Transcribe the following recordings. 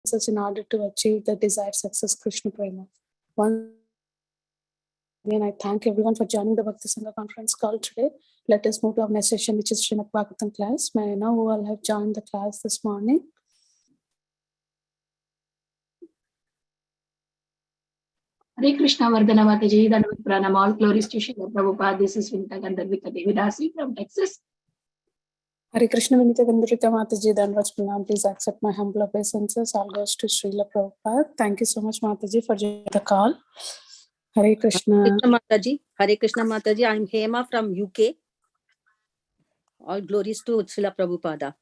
in order to achieve the desired success, Krishna Prema. Once again, I thank everyone for joining the Bhakti Sangha conference call today. Let us move to our next session, which is Srimad Bhagavatam class. May I know who all have joined the class this morning? Hare Krishna Vardhana Mataji, Dandavat Pranam, all glories to Srila Prabhupada. This is Vinita Gandharvika Devidasi from Texas. Hare Krishna Vinita Gandharvika Mataji, Dandavat Pranam. Please accept my humble obeisances. All goes to Srila Prabhupada. Thank you so much, Mataji, for joining the call. Hare Krishna. Hare Krishna Mataji. Hare Krishna Mataji. I'm Hema from UK. All glories to Srila Prabhupada.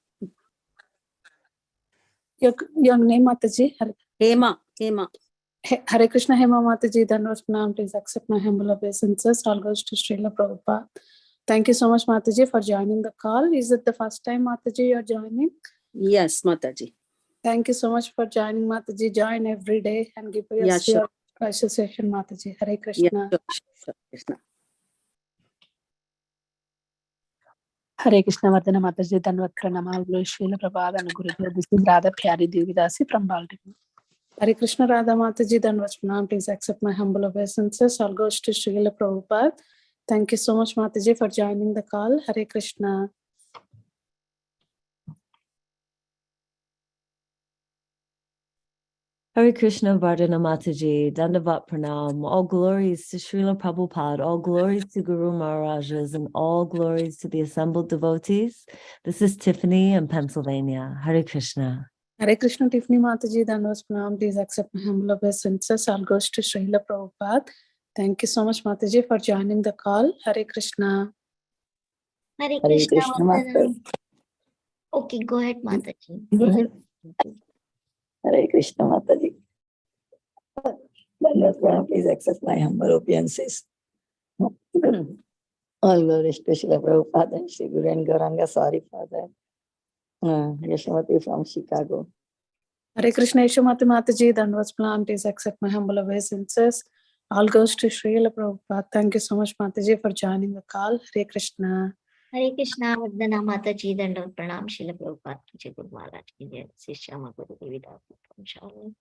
Your name, Mataji? Hema. Hare Krishna, Hema Mataji, Dandavat Pranam. Please accept my humble obeisances. All goes to Srila Prabhupada. Thank you so much, Mataji, for joining the call. Is it the first time, Mataji, you're joining? Yes, Mataji. Thank you so much for joining, Mataji. Join every day and give us your association, Mataji. Hare Krishna. Sure, Krishna. Hare Krishna Vardhana Mataji, Dandavat Pranam, all glories to Srila Prabhupada and Gurudev. This is Radha Pyari Devidasi from Baltimore. Hare Krishna Radha Mataji, Dandavat Pranam. Please accept my humble obeisances. All goes to Srila Prabhupada. Thank you so much, Mataji, for joining the call. Hare Krishna. Hare Krishna Vardhana Mataji, Dandavat Pranam, all glories to Srila Prabhupada, all glories to Guru Maharajas, and all glories to the assembled devotees. This is Tiffany in Pennsylvania. Hare Krishna. Hare Krishna Tiffany Mataji, Dandavat Pranam. Please accept my humble obeisances. All goes to Srila Prabhupada. Thank you so much, Mataji, for joining the call. Hare Krishna. Hare Krishna Mataji. Okay, go ahead, Mataji. Go ahead. Hare Krishna Mataji. Please accept my humble obeisances. All glories to Srila Prabhupada and Sri Guru and Gauranga. Sorry for that. Yashamati from Chicago. Hare Krishna Yashamati Mataji, Dandavat Pranam. Please accept my humble obeisances. All goes to Srila Prabhupada. Thank you so much, Mataji, for joining the call. Hare Krishna. Hare Krishna Vardhana Mataji, Dandavat Pranam, Srila Prabhupada Ki Guru Maharaj Ki Jai. Sishyama Guru Devidasi from Charlotte.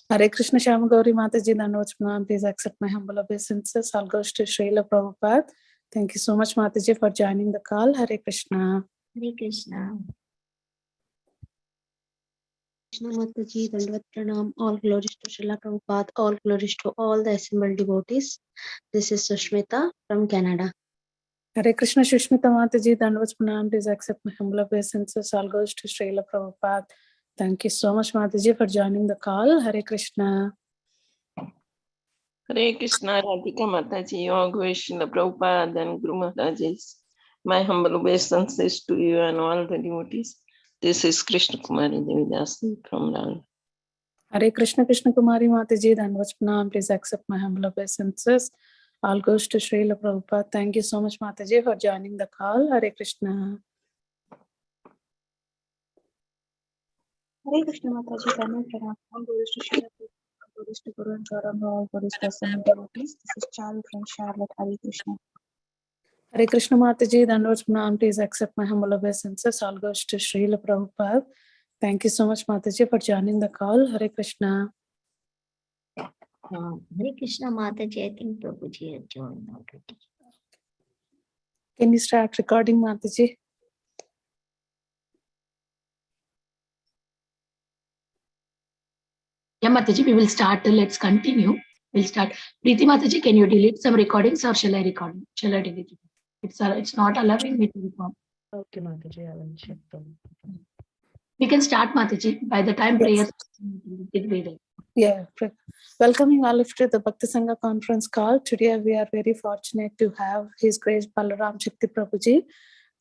Hare Krishna Shyama Gauri Mataji, Dandavat Pranam. Please accept my humble obeisances. All goes to Srila Prabhupada. Thank you so much, Mataji, for joining the call. Hare Krishna. Hare Krishna. Krishna Mataji, Dandavat Pranam, all glories to Srila Prabhupada, all glories to all the assembled devotees. This is Sushmita from Canada. Hare Krishna Shushmita Mataji, Dandavat Pranam. Please accept my humble obeisances. All goes to Srila Prabhupada. Thank you so much, Mataji, for joining the call. Hare Krishna. Hare Krishna Radhika Mataji, all glories to Srila Prabhupada and Guru Maharajas. My humble obeisances to you and all the devotees. This is Krishna Kumari Devidasi from Raleigh. Hare Krishna Krishna Kumari Mataji, Dandavat Pranam. Please accept my humble obeisances. All goes to Srila Prabhupada. Thank you so much, Mataji, for joining the call. Hare Krishna. Hare Krishna Mataji, Dandavat Pranam. All glories to Srila Prabhupada, all glories to Guru and Gauranga, all glories to assembled devotees. This is Charlie from Charlotte. Hare Krishna. Hare Krishna Mataji, Dandavat Pranam. Please accept my humble obeisances. All goes to Srila Prabhupada. Thank you so much, Mataji, for joining the call. Hare Krishna. Hare Krishna Mataji, I think Prabhuji had joined already. Can you start recording, Mataji? Yeah, Mataji, we will start. Let's continue. We'll start. Preeti Mataji, can you delete some recordings or shall I record? Shall I delete it? It's not allowing me to record. Okay, Mataji, I will check them. We can start, Mataji. By the time prayers, it will be there. Yeah. Welcoming all of you to the Bhakti Sangha conference call. Today we are very fortunate to have His Grace Balaram Shakti Prabhuji.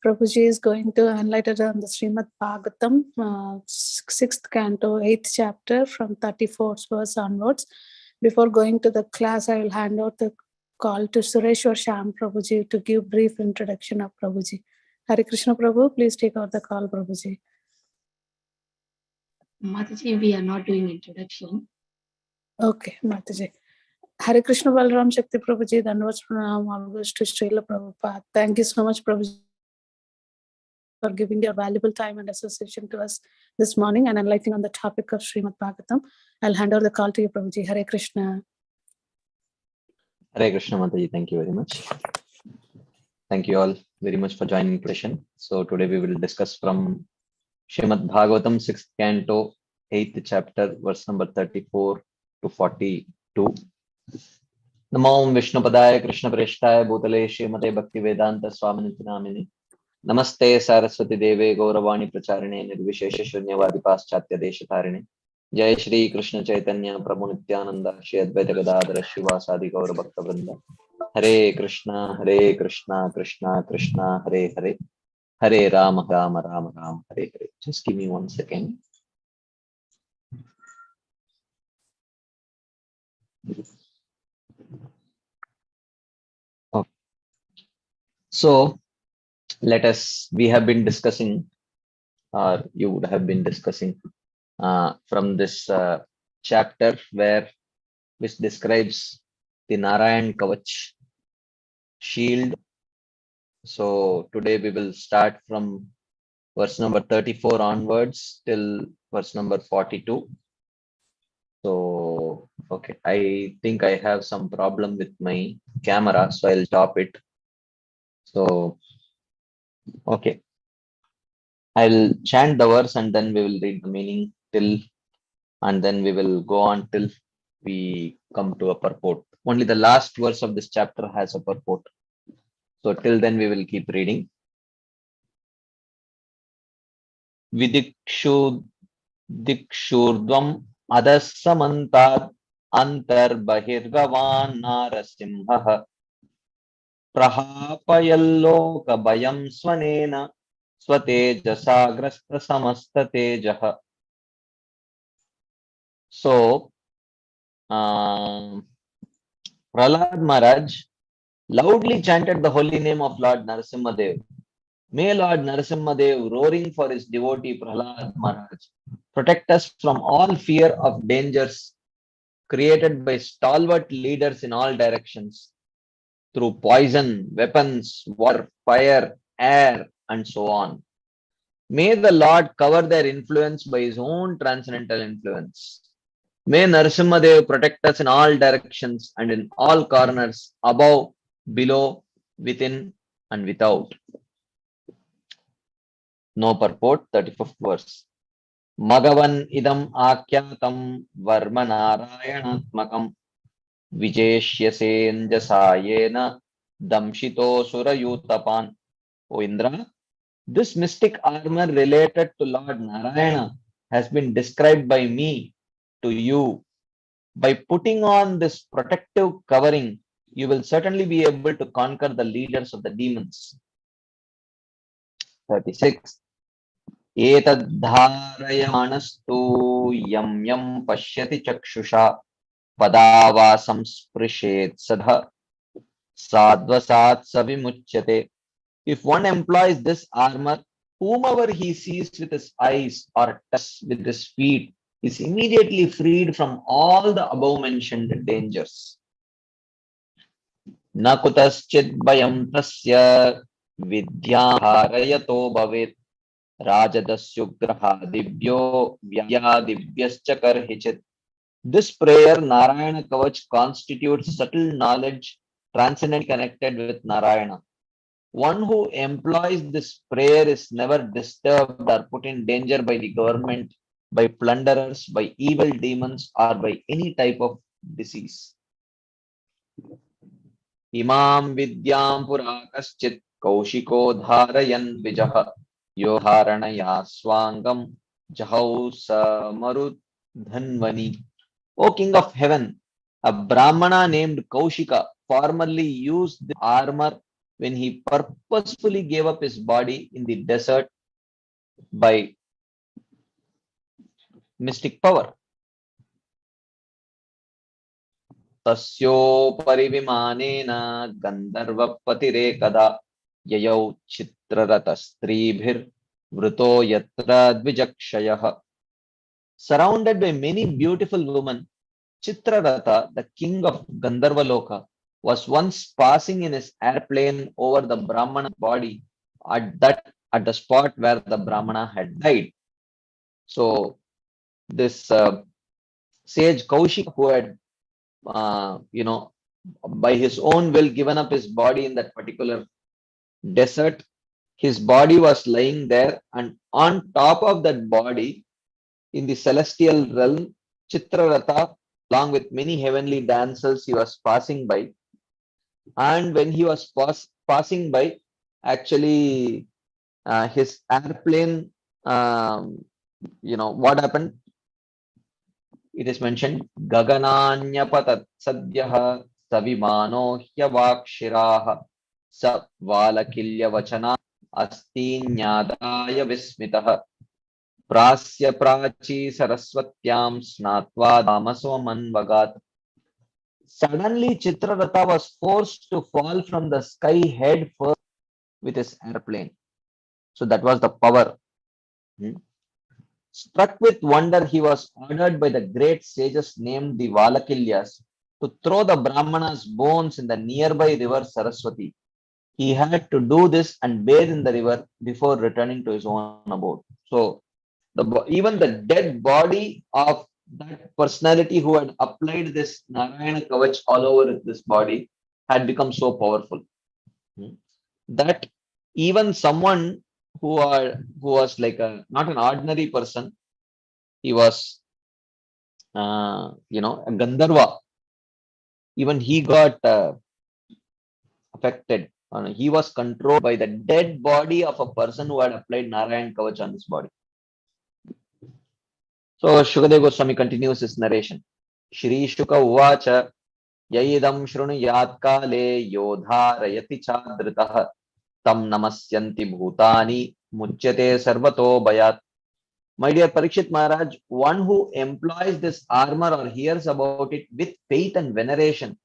Prabhuji is going to enlighten on the Srimad Bhagavatam, 6th canto, 8th chapter from 34th verse onwards. Before going to the class, I will hand out the call to Sureshwar Sham Prabhuji to give brief introduction of Prabhuji. Hare Krishna Prabhu, please take out the call, Prabhuji. Mataji, we are not doing introduction. Okay, Mataji. Hare Krishna Balaram Shakti Prabhuji, Dandavat Pranam, all goes to Srila Prabhupada. Thank you so much, Prabhuji. for giving your valuable time and association to us this morning and enlightening on the topic of Srimad Bhagavatam. I'll hand over the call to you, Prabhuji. Hare Krishna. Hare Krishna, Mataji. Thank you very much. Thank you all very much for joining the session. So today we will discuss from Srimad Bhagavatam 6th canto, 8th chapter, verse number 34 to 42. Namo Vishnupadaya Krishna Preshthaya Bhutale Srimate Bhakti Vedanta Swaminiti Namini Namaste Saraswati Deve Gauravani Pracharine Nirvishesha Shunyavadi Paschatya Deshatharine Jai Shri Krishna Chaitanya Prabhu Nityananda Shri Advaita Gadadhara Shivasadi Gaura Bhakta Vrinda Hare Krishna Krishna Krishna Hare Hare Hare Rama Rama Rama Rama Hare Hare. Just give me 1 second. Okay. So we have been discussing, or you would have been discussing from this chapter which describes the Narayan Kavach shield. So today we will start from verse number 34 onwards till verse number 42. So, okay, I think I have some problem with my camera, so I'll stop it. So, okay, I'll chant the verse and then we will read the meaning and then we will go on till we come to a purport. Only the last verse of this chapter has a purport. So till then we will keep reading. Dikshurdvam adasamantad antarbahirgavan narasimha prahapayalloka bayam swanena swatejasagrasta samasta tejaha. So Prahlad Maharaj loudly chanted the holy name of Lord Narasimhadev. May Lord Narasimhadev, roaring for his devotee Prahlad Maharaj, protect us from all fear of dangers created by stalwart leaders in all directions through poison, weapons, water, fire, air, and so on. May the Lord cover their influence by his own transcendental influence. May Narasimhadev protect us in all directions and in all corners, above, below, within, and without. No purport, 35th verse. Magavan idam akyatam varma narayanatmakam vijeshyasenjasayena damshito surayutapan. O Indra, this mystic armor related to Lord Narayana has been described by me to you. By putting on this protective covering, you will certainly be able to conquer the leaders of the demons. 36. Etadharayamanastu yam yam pashyati chakshusha padavasam sprishet sadha sadvasat savimuchyate. If one employs this armor, whomever he sees with his eyes or touches with his feet is immediately freed from all the above mentioned dangers. Nakutaschid bayam tasya vidyaharayato bhavet rajadasyugraha dibyo vyadibyascha karhichit. This prayer, Narayana Kavach, constitutes subtle knowledge transcendently connected with Narayana. One who employs this prayer is never disturbed or put in danger by the government, by plunderers, by evil demons, or by any type of disease. Imam vidyam purakaschit kaushiko dharayan vijaha yoharanaya swangam jahau samarudhanvani. O King of Heaven, a Brahmana named Kaushika formerly used the armor when he purposefully gave up his body in the desert by mystic power. Tasyo parivimanena gandharva patirekada yayau chitrarata stribhir vruto yatra dvijakshayah. Surrounded by many beautiful women, Chitraratha, the king of Gandharvaloka, was once passing in his airplane over the Brahmana body at that at the spot where the Brahmana had died. So this sage Kaushik, who had, by his own will given up his body in that particular desert, his body was lying there, and on top of that body, in the celestial realm, Chitraratha, along with many heavenly damsels, he was passing by. And when he was passing by, actually, his airplane, what happened? It is mentioned, Gagananyapatat Sadyaha Savimano Hyavakshiraha Sa Valakilya Vachana Astinyadaya Vismitaha Prasya Prachi Saraswatyam Snatva Damaswamanvagat. Suddenly, Chitraratha was forced to fall from the sky head first with his airplane. So that was the power. Struck with wonder, he was ordered by the great sages named the Valakilyas to throw the Brahmana's bones in the nearby river Saraswati. He had to do this and bathe in the river before returning to his own abode. So even the dead body of that personality who had applied this Narayana Kavach all over this body had become so powerful that even someone who was like not an ordinary person, he was a Gandharva, even he got affected. He was controlled by the dead body of a person who had applied Narayan Kavach on his body. So Shukadeva Goswami continues his narration. Shri Shuka Uvacha Yaidam Shrunuyat Kale Yodharayati Chadritah Tam Namasyanti Bhutani Muchyate Sarvato Bayat. My dear Parikshit Maharaj, one who employs this armor or hears about it with faith and veneration,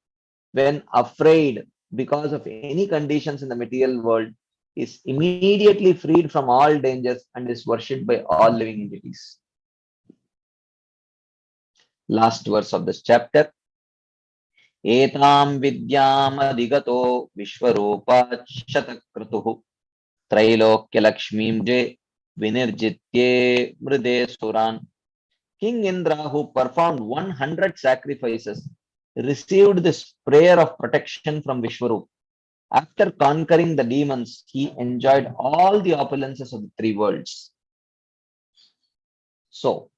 when afraid because of any conditions in the material world, is immediately freed from all dangers and is worshipped by all living entities. Last verse of this chapter. Etam vidyam adigato vishwarupa shatakratuhu trailokya lakshmim je vinirjitye mride suran. King Indra, who performed 100 sacrifices, received this prayer of protection from Vishwarup. After conquering the demons, he enjoyed all the opulences of the three worlds. So,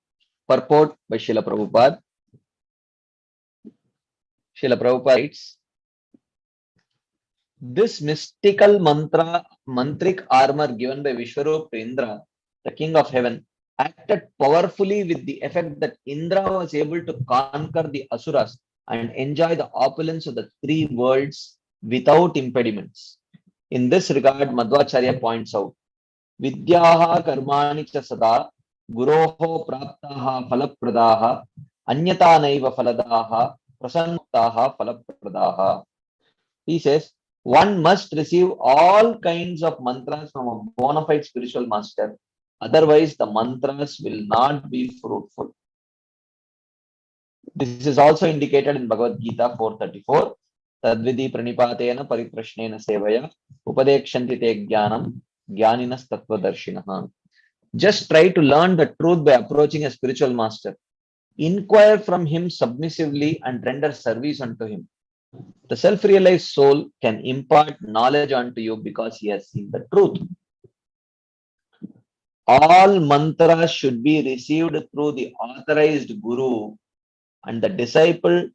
purport by Srila Prabhupada. Srila Prabhupada writes, this mystical mantric armor given by Vishwarup to Indra, the king of heaven, acted powerfully with the effect that Indra was able to conquer the Asuras and enjoy the opulence of the three worlds without impediments. In this regard, Madhvacharya points out, Vidyaha karmani cha sada guroho praptaha phalapradaha anyata naiva phaladaha prasannaha phalapradaha. He says, one must receive all kinds of mantras from a bona fide spiritual master. Otherwise, the mantras will not be fruitful. This is also indicated in Bhagavad Gita 4:34. Tadvidi pranipatena pariprashnena sevaya upadekshanti te jnanam jnaninas tattvadarshinaha. Just try to learn the truth by approaching a spiritual master. Inquire from him submissively and render service unto him. The self-realized soul can impart knowledge unto you because he has seen the truth. All mantras should be received through the authorized guru, and the disciple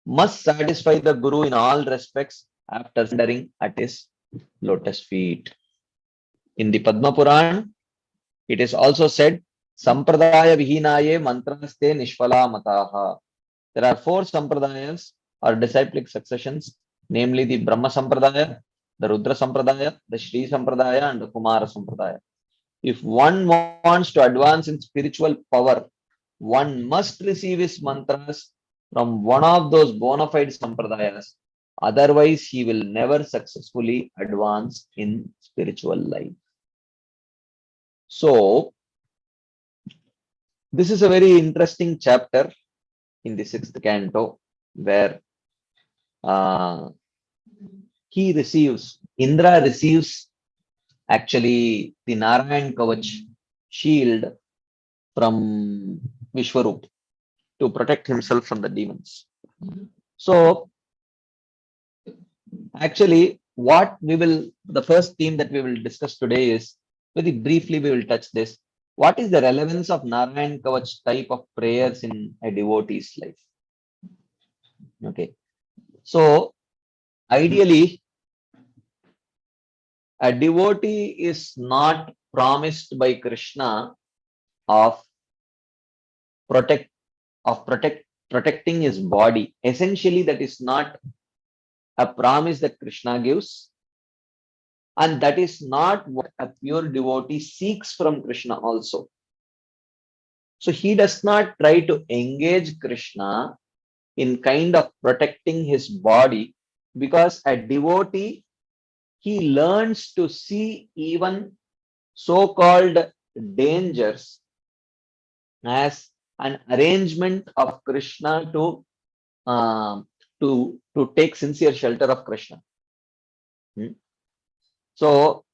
must satisfy the guru in all respects after surrendering at his lotus feet. In the Padma Puran, it is also said, Sampradaya Vihinaye Mantraste Nishpala Mataha. There are 4 Sampradayas or disciplic successions, namely the Brahma Sampradaya, the Rudra Sampradaya, the Shri Sampradaya, and the Kumara Sampradaya. If one wants to advance in spiritual power, one must receive his mantras from one of those bona fide Sampradayas. Otherwise, he will never successfully advance in spiritual life. So, this is a very interesting chapter in the 6th canto, where Indra receives actually the Narayan Kavach shield from Vishwarup to protect himself from the demons. So actually, the first theme that we will discuss today is, very briefly we will touch this. What is the relevance of Narayan Kavach type of prayers in a devotee's life? Okay. So ideally, a devotee is not promised by Krishna of protecting his body. Essentially, that is not a promise that Krishna gives, and that is not what a pure devotee seeks from Krishna also. So he does not try to engage Krishna in kind of protecting his body, because a devotee, he learns to see even so-called dangers as an arrangement of Krishna to take sincere shelter of Krishna. So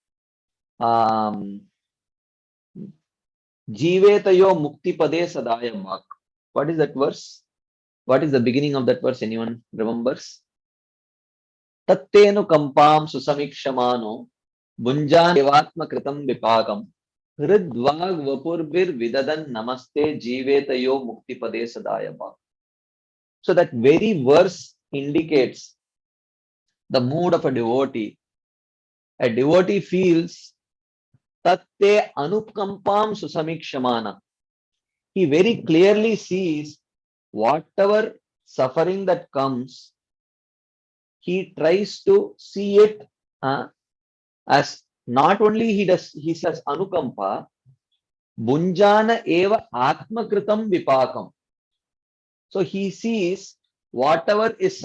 Jivetayo mukti pade sadaya bhak. What is that verse? What is the beginning of that verse? Anyone remembers? Tattenu kampam susamikshamano bunjan devatma kritam vipakam hridvag vapurbir vidadan namaste jivetayo mukti pade sadaya bhak. So that very verse indicates the mood of a devotee. A devotee feels tatte anukampam susamikshamana. He very clearly sees whatever suffering that comes, he tries to see it as not only he says anukampa, bunjana eva atmakritam vipakam. So he sees whatever is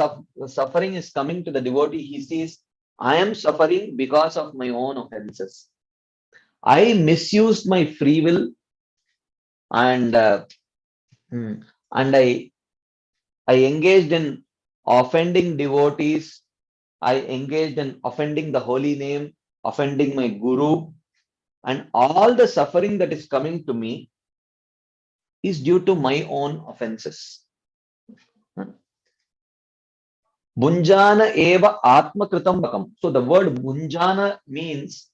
suffering is coming to the devotee, he sees, I am suffering because of my own offenses. I misused my free will, and I engaged in offending devotees. I engaged in offending the holy name, offending my guru, and all the suffering that is coming to me is due to my own offenses. Bunjana eva atmakritam vakam. So the word bunjana means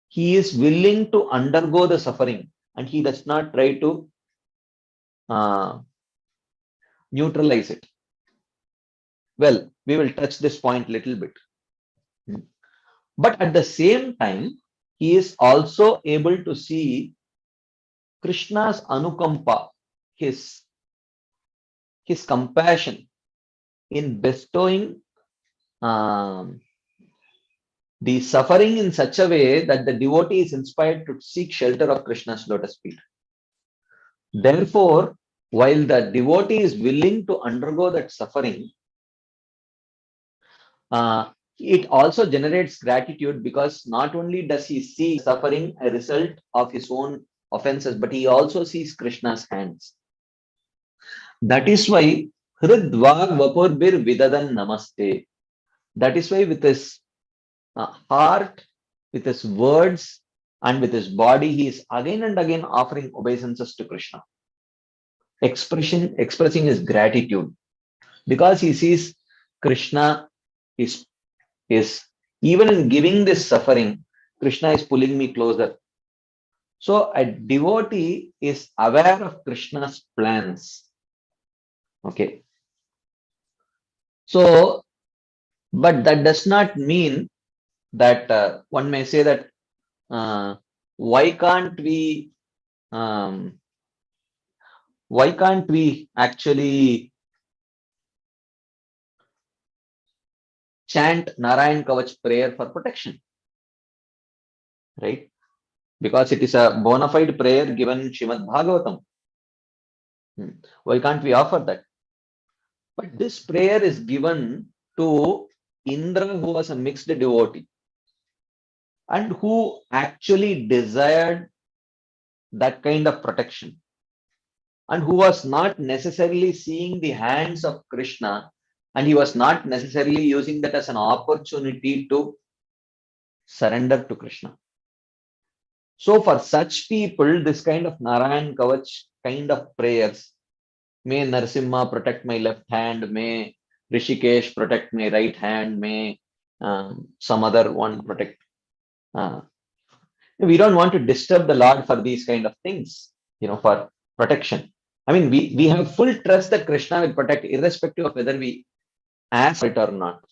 he is willing to undergo the suffering, and he does not try to neutralize it. Well, we will touch this point little bit. But at the same time, he is also able to see Krishna's anukampa, his compassion in bestowing the suffering in such a way that the devotee is inspired to seek shelter of Krishna's lotus feet. Therefore, while the devotee is willing to undergo that suffering, it also generates gratitude, because not only does he see suffering a result of his own offenses, but he also sees Krishna's hands. That is why Hridvag Vapurbir Vidadan Namaste. That is why with his heart, with his words, and with his body, he is again and again offering obeisances to Krishna, expressing his gratitude, because he sees Krishna is even in giving this suffering, Krishna is pulling me closer. So a devotee is aware of Krishna's plans. Okay. So, but that does not mean that one may say that why can't we actually chant Narayan Kavach prayer for protection, right? Because it is a bona fide prayer given in Srimad Bhagavatam. Why can't we offer that? But this prayer is given to Indra, who was a mixed devotee and who actually desired that kind of protection, and who was not necessarily seeing the hands of Krishna, and he was not necessarily using that as an opportunity to surrender to Krishna. So for such people, this kind of Narayan Kavach kind of prayers, may Narasimha protect my left hand, may Rishikesh protect my right hand, may some other one protect. We don't want to disturb the Lord for these kind of things, for protection. I mean, we have full trust that Krishna will protect irrespective of whether we ask for it or not.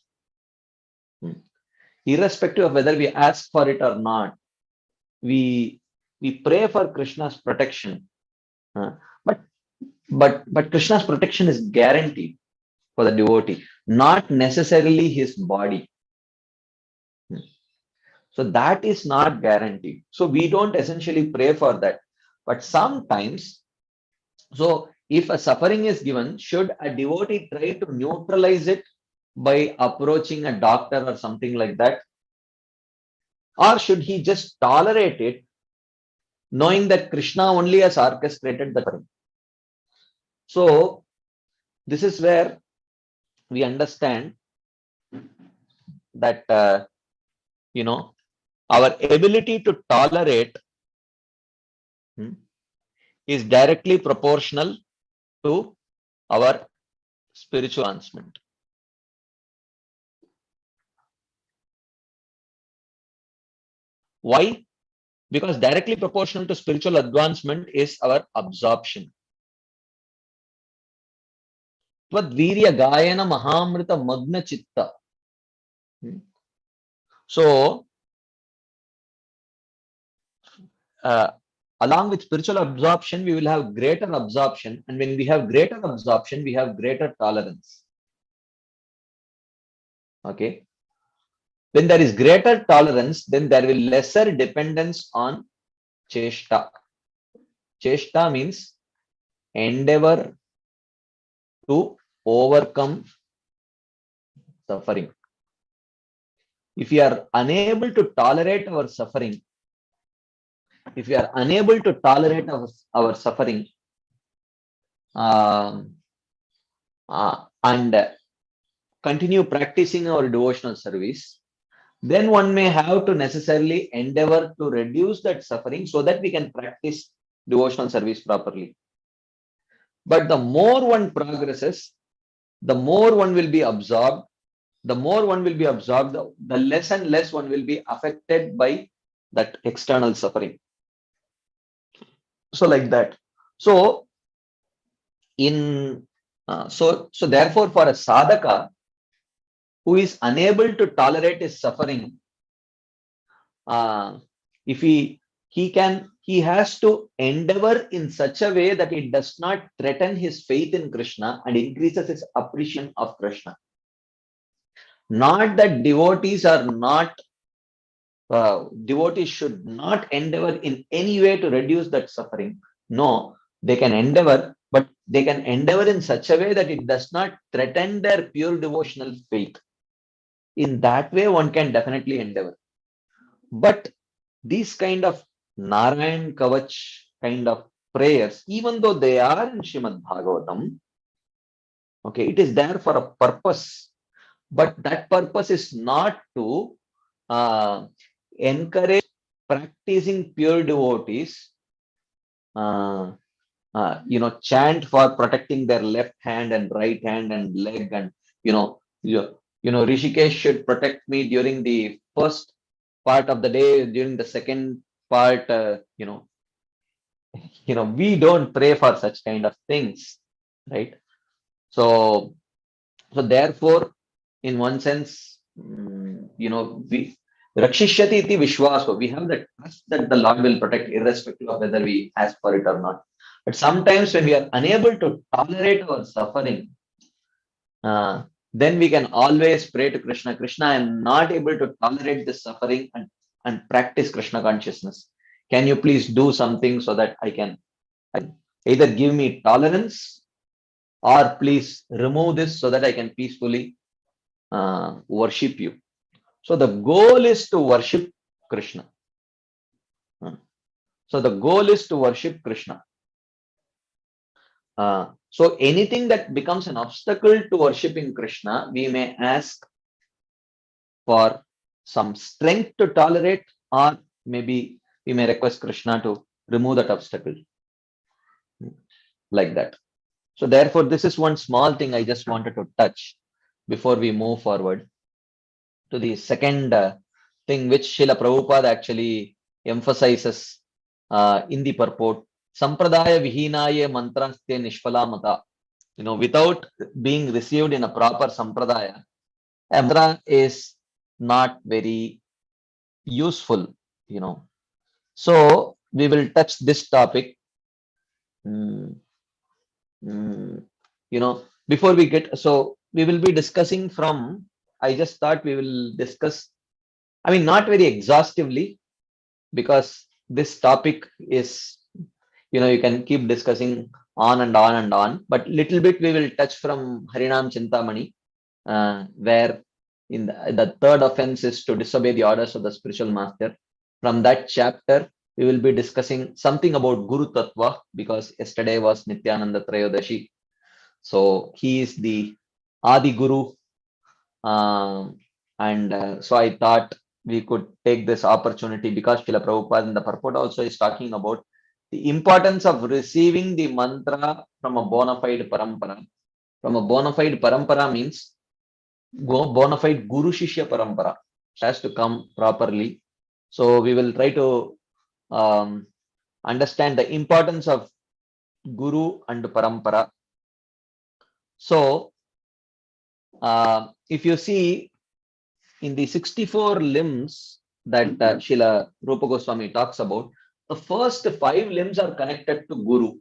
Irrespective of whether we ask for it or not, we pray for Krishna's protection. But Krishna's protection is guaranteed for the devotee, not necessarily his body. So that is not guaranteed. So we don't essentially pray for that. But sometimes, so if a suffering is given, should a devotee try to neutralize it by approaching a doctor or something like that? Or should he just tolerate it, knowing that Krishna only has orchestrated the suffering? So this is where we understand that, our ability to tolerate is directly proportional to our spiritual advancement. Why? Because directly proportional to spiritual advancement is our absorption. Tvad-virya gayana mahamrita magna chitta. So, along with spiritual absorption, we will have greater absorption. And when we have greater absorption, we have greater tolerance. Okay. When there is greater tolerance, then there will lesser dependence on cheshta. Cheshta means endeavor to overcome suffering. If we are unable to tolerate our suffering, our suffering, and continue practicing our devotional service, then one may have to necessarily endeavor to reduce that suffering so that we can practice devotional service properly. But the more one progresses, the more one will be absorbed. The more one will be absorbed, the less and less one will be affected by that external suffering. So like that. So therefore, for a sadhaka who is unable to tolerate his suffering, if he has to endeavor in such a way that it does not threaten his faith in Krishna and increases his appreciation of Krishna. Not that devotees should not endeavor in any way to reduce that suffering. No, they can endeavor, but they can endeavor in such a way that it does not threaten their pure devotional faith. In that way, one can definitely endeavor. But these kind of Narayan Kavach kind of prayers, even though they are in Srimad Bhagavatam, okay, it is there for a purpose. But that purpose is not to encourage practicing pure devotees, chant for protecting their left hand and right hand and leg, and Rishikesh should protect me during the first part of the day. During the second part, we don't pray for such kind of things, right? So therefore, in one sense, we Rakshishyati iti vishwaso. We have the trust that the Lord will protect irrespective of whether we ask for it or not. But sometimes when we are unable to tolerate our suffering, then we can always pray to Krishna. Krishna, I am not able to tolerate this suffering and practice Krishna consciousness. Can you please do something so that I can either give me tolerance or please remove this so that I can peacefully worship you. So the goal is to worship Krishna. So the goal is to worship Krishna. So anything that becomes an obstacle to worshipping Krishna, we may ask for some strength to tolerate, or maybe we may request Krishna to remove that obstacle, like that. So therefore, this is one small thing I just wanted to touch before we move forward to the second thing which Srila Prabhupada actually emphasizes in the purport. Sampradaya vihinaye mantraste nishfalamata. Without being received in a proper sampradaya, a mantra is not very useful. So we will touch this topic. Before we get, so we will be discussing from, I just thought we will discuss, I mean, not very exhaustively, because this topic is, you can keep discussing on and on and on, but little bit we will touch from Harinam Chintamani, where in the third offense is to disobey the orders of the spiritual master. From that chapter, we will be discussing something about Guru Tattva, because yesterday was Nityananda Trayodashi. So he is the Adi Guru. So I thought we could take this opportunity, because Srila Prabhupada in the purport also is talking about the importance of receiving the mantra from a bona fide parampara. From a bona fide parampara means bona fide Guru Shishya parampara. It has to come properly. So we will try to understand the importance of Guru and Parampara. So if you see in the 64 limbs that Srila Rupa Goswami talks about, the first 5 limbs are connected to Guru.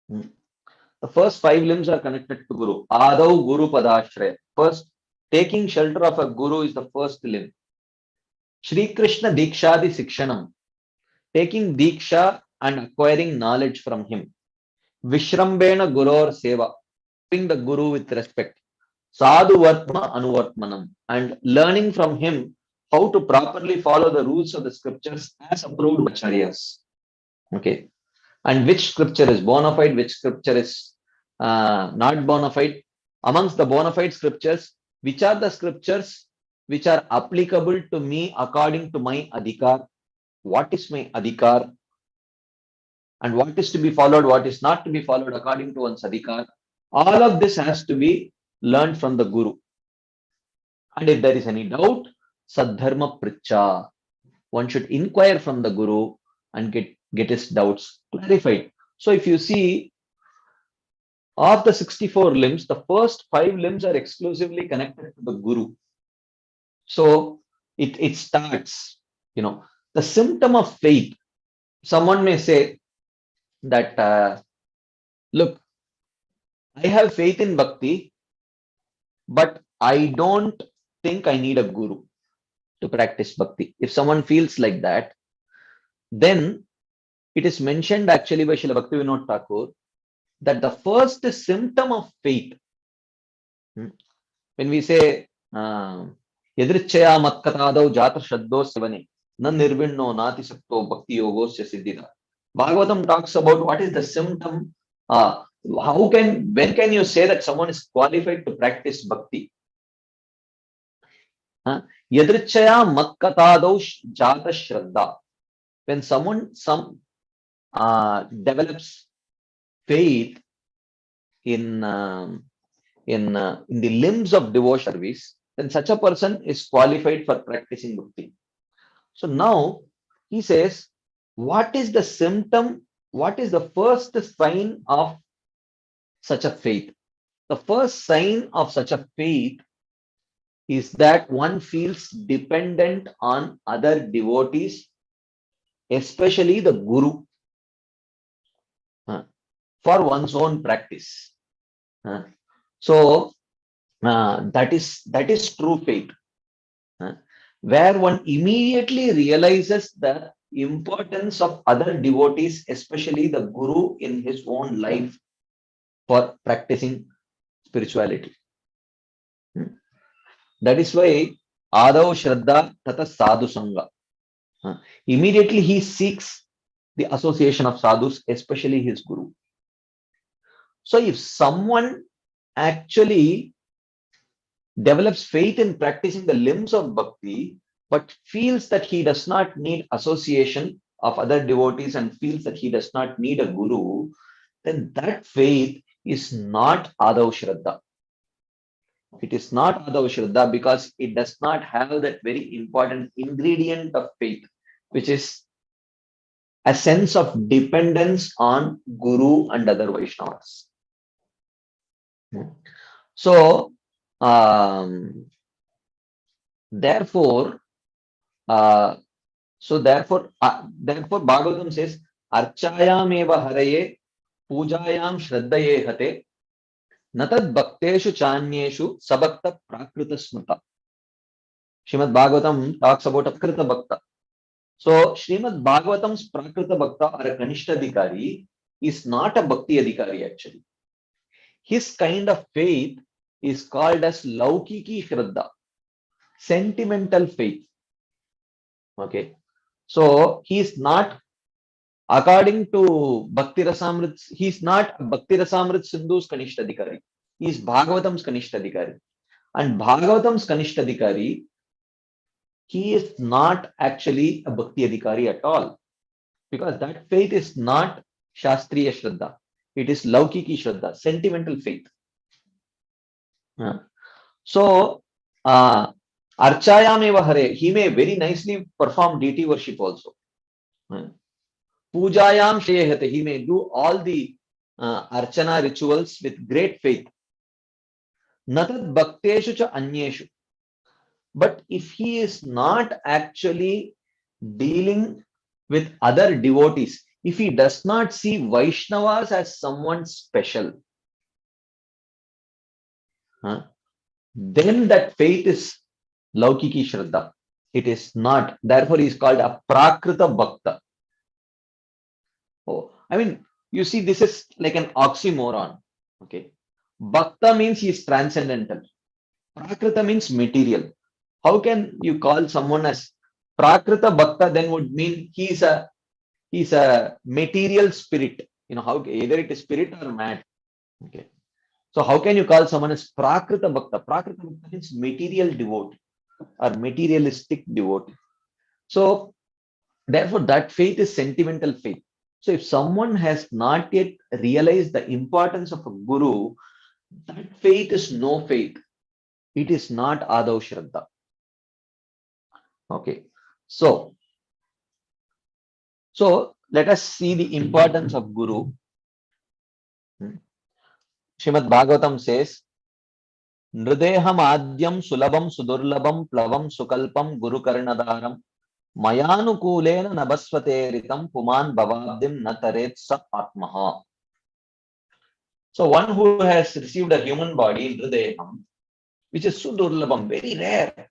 The first 5 limbs are connected to Guru. Adau Guru Padashraya. First, taking shelter of a Guru is the first limb. Shri Krishna Dikshadi Sikshanam. Taking Diksha and acquiring knowledge from him. Vishrambena Guror Seva. Serving the Guru with respect. Sadhu Vartma Anuvartmanam. And learning from him how to properly follow the rules of the scriptures as approved by acharyas. Okay. And which scripture is bona fide, which scripture is not bona fide. Amongst the bona fide scriptures, which are the scriptures which are applicable to me according to my adhikar? What is my adhikar? And what is to be followed, what is not to be followed according to one's adhikar? All of this has to be learned from the Guru. And if there is any doubt, Sadharma Pricha. One should inquire from the Guru and get his doubts clarified. So if you see, of the 64 limbs, the first 5 limbs are exclusively connected to the Guru. So it starts, the symptom of faith. Someone may say that, look, I have faith in Bhakti, but I don't think I need a Guru to practice Bhakti. If someone feels like that, then it is mentioned actually by Srila Bhaktivinoda Thakur that the first symptom of faith, when we say Yadrichaya matkatadau jata shraddho sevane na nirvinno nati sakto bhakti yogosya siddhita. Bhagavatam talks about what is the symptom. When can you say that someone is qualified to practice bhakti? Yadrichaya matkatadau jata shraddha. When someone develops faith in the limbs of devotion service, then such a person is qualified for practicing bhakti. So now he says, what is the symptom? What is the first sign of such a faith? The first sign of such a faith is that one feels dependent on other devotees, especially the Guru, for one's own practice. So that is true faith, where one immediately realizes the importance of other devotees, especially the Guru, in his own life for practicing spirituality. That is why Adav Shraddha Tata Sadhu Sangha. Immediately he seeks the association of sadhus, especially his Guru. So if someone actually develops faith in practicing the limbs of bhakti, but feels that he does not need association of other devotees and feels that he does not need a guru, then that faith is not Adav Shraddha. It is not Adav Shraddha because it does not have that very important ingredient of faith, which is a sense of dependence on Guru and other Vaishnavas. So, therefore, Bhagavatam says, Archayam eva haraye, pujayam shraddhaye hate, natad bhakteshu chanyeshu sabhakta prakrita smrta. Srimad Bhagavatam talks about a Krita Bhakta. So, Srimad Bhagavatam's Prakrita Bhakta or a Kanishta Adhikari is not a Bhakti Adhikari actually. His kind of faith is called as Laukiki Shraddha, sentimental faith. Okay. So, he is not, according to Bhakti Rasamrit, he is not Bhakti Rasamrit Sindhu's Kanishta Adhikari. He is Bhagavatam's Kanishta Adhikari. And Bhagavatam's Kanishta Adhikari, he is not actually a Bhakti Adhikari at all. Because that faith is not Shastriya Shraddha. It is Laukiki Shraddha, sentimental faith. So, Archayam eva hare, he may very nicely perform deity worship also. Pujayam shreyahate, he may do all the Archana rituals with great faith. Natad bhakteshu cha anyeshu. But if he is not actually dealing with other devotees, if he does not see Vaishnavas as someone special, then that faith is Laukiki Shraddha. It is not. Therefore, he is called a Prakrita Bhakta. Oh, I mean, you see, this is like an oxymoron. Okay. Bhakta means he is transcendental. Prakrita means material. How can you call someone as Prakrita Bhakta? Then would mean he's a material spirit. You know, how either it is spirit or mad. Okay. So how can you call someone as Prakrita Bhakta? Prakrita Bhakta means material devotee or materialistic devotee. So therefore that faith is sentimental faith. So if someone has not yet realized the importance of a guru, that faith is no faith. It is not Adav Shraddha. Okay. So let us see the importance of guru. Srimad Bhagavatam says, Nrideham adyam sulabam sudurlabam plavam sukalpam guru karnadaram mayanukulena nabasvateritam puman bhavabdim nataret sa atmaha. So one who has received a human body, Nrideham, which is sudurlabam, very rare.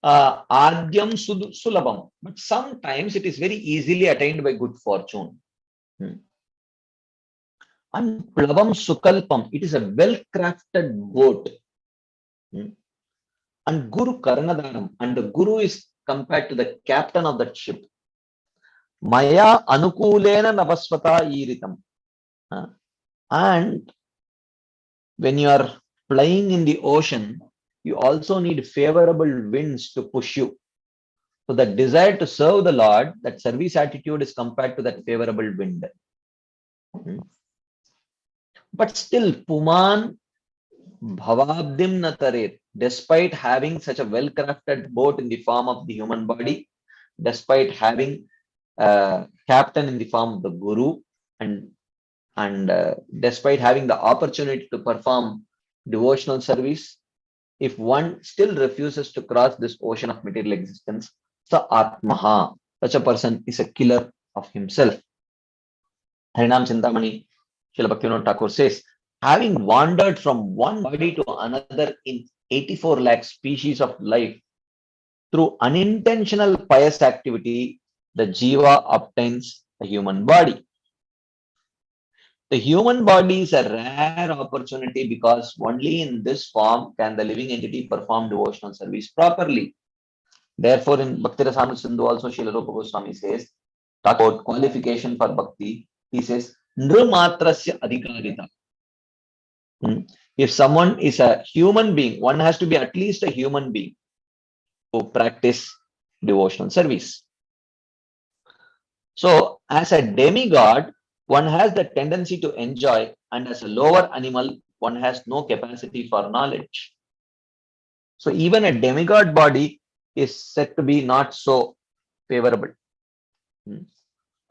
Adyam sulabam, but sometimes it is very easily attained by good fortune. And plavam sukalpam, it is a well-crafted boat. And guru karnadaram, and the guru is compared to the captain of that ship. Maya anukulena navasvata iritam. And when you are flying in the ocean, you also need favorable winds to push you. So the desire to serve the Lord, that service attitude is compared to that favorable wind. But still, Puman Bhavabdim Nataret, despite having such a well-crafted boat in the form of the human body, despite having a captain in the form of the guru, and despite having the opportunity to perform devotional service, if one still refuses to cross this ocean of material existence, sa atmaha, such a person is a killer of himself. Harinam Chintamani Srila Bhaktivinoda Thakur says, having wandered from one body to another in 84 lakh species of life, through unintentional pious activity, the jiva obtains a human body. The human body is a rare opportunity because only in this form can the living entity perform devotional service properly. Therefore, in Bhakti Rasamrita Sindhu also, Srila Rupa Goswami says, talk about qualification for bhakti. He says, Nrimatrasya adhikarita. If someone is a human being, one has to be at least a human being to practice devotional service. So, as a demigod, one has the tendency to enjoy, and as a lower animal, one has no capacity for knowledge. So, even a demigod body is said to be not so favorable.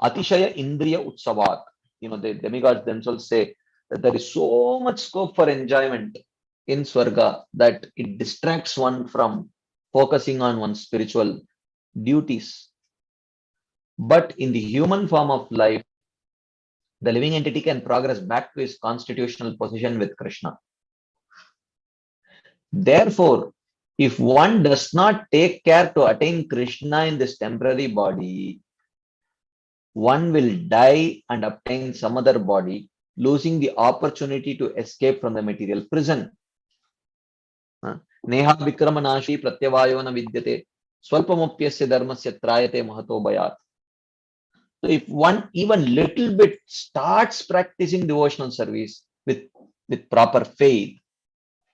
Atishaya Indriya Utsavat. The demigods themselves say that there is so much scope for enjoyment in Swarga that it distracts one from focusing on one's spiritual duties. But in the human form of life, the living entity can progress back to his constitutional position with Krishna. Therefore, if one does not take care to attain Krishna in this temporary body, one will die and obtain some other body, losing the opportunity to escape from the material prison. Neha Vikramanashi Pratyavayo na vidyate Swalpamopyasya dharmasya trayate mahato bhayat. So if one even little bit starts practicing devotional service with proper faith,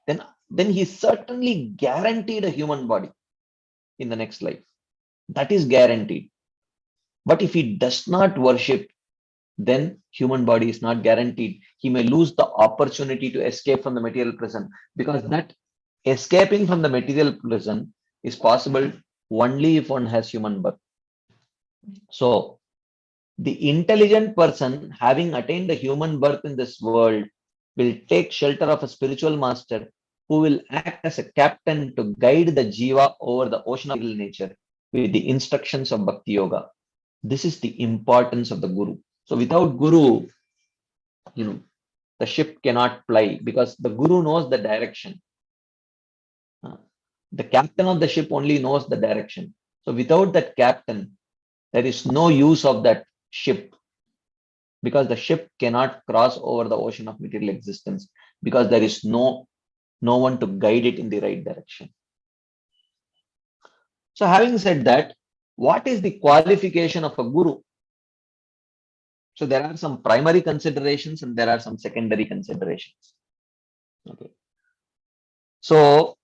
then he's certainly guaranteed a human body in the next life. That is guaranteed. But if he does not worship, then human body is not guaranteed. He may lose the opportunity to escape from the material prison, because that escaping from the material prison is possible only if one has human birth. So the intelligent person, having attained a human birth in this world, will take shelter of a spiritual master who will act as a captain to guide the jiva over the ocean of nature with the instructions of Bhakti Yoga. This is the importance of the Guru. So without Guru, the ship cannot ply, because the Guru knows the direction. The captain of the ship only knows the direction. So without that captain, there is no use of that ship, because the ship cannot cross over the ocean of material existence, because there is no one to guide it in the right direction. So having said that, what is the qualification of a Guru? So there are some primary considerations and there are some secondary considerations. Okay. So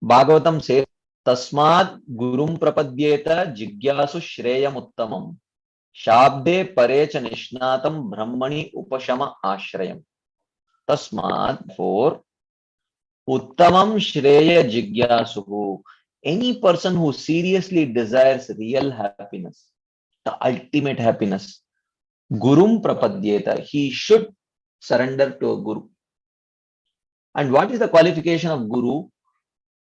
Bhagavatam says, Tasmad Gurum Prapadyeta Jigyasu Shreyam Uttamam Shabde Parecha Nishnatam Brahmani Upashama Ashrayam. Tasmad, for Uttamam Shreya Jigyasu. Any person who seriously desires real happiness, the ultimate happiness, Gurum Prapadyeta, he should surrender to a Guru. And what is the qualification of Guru?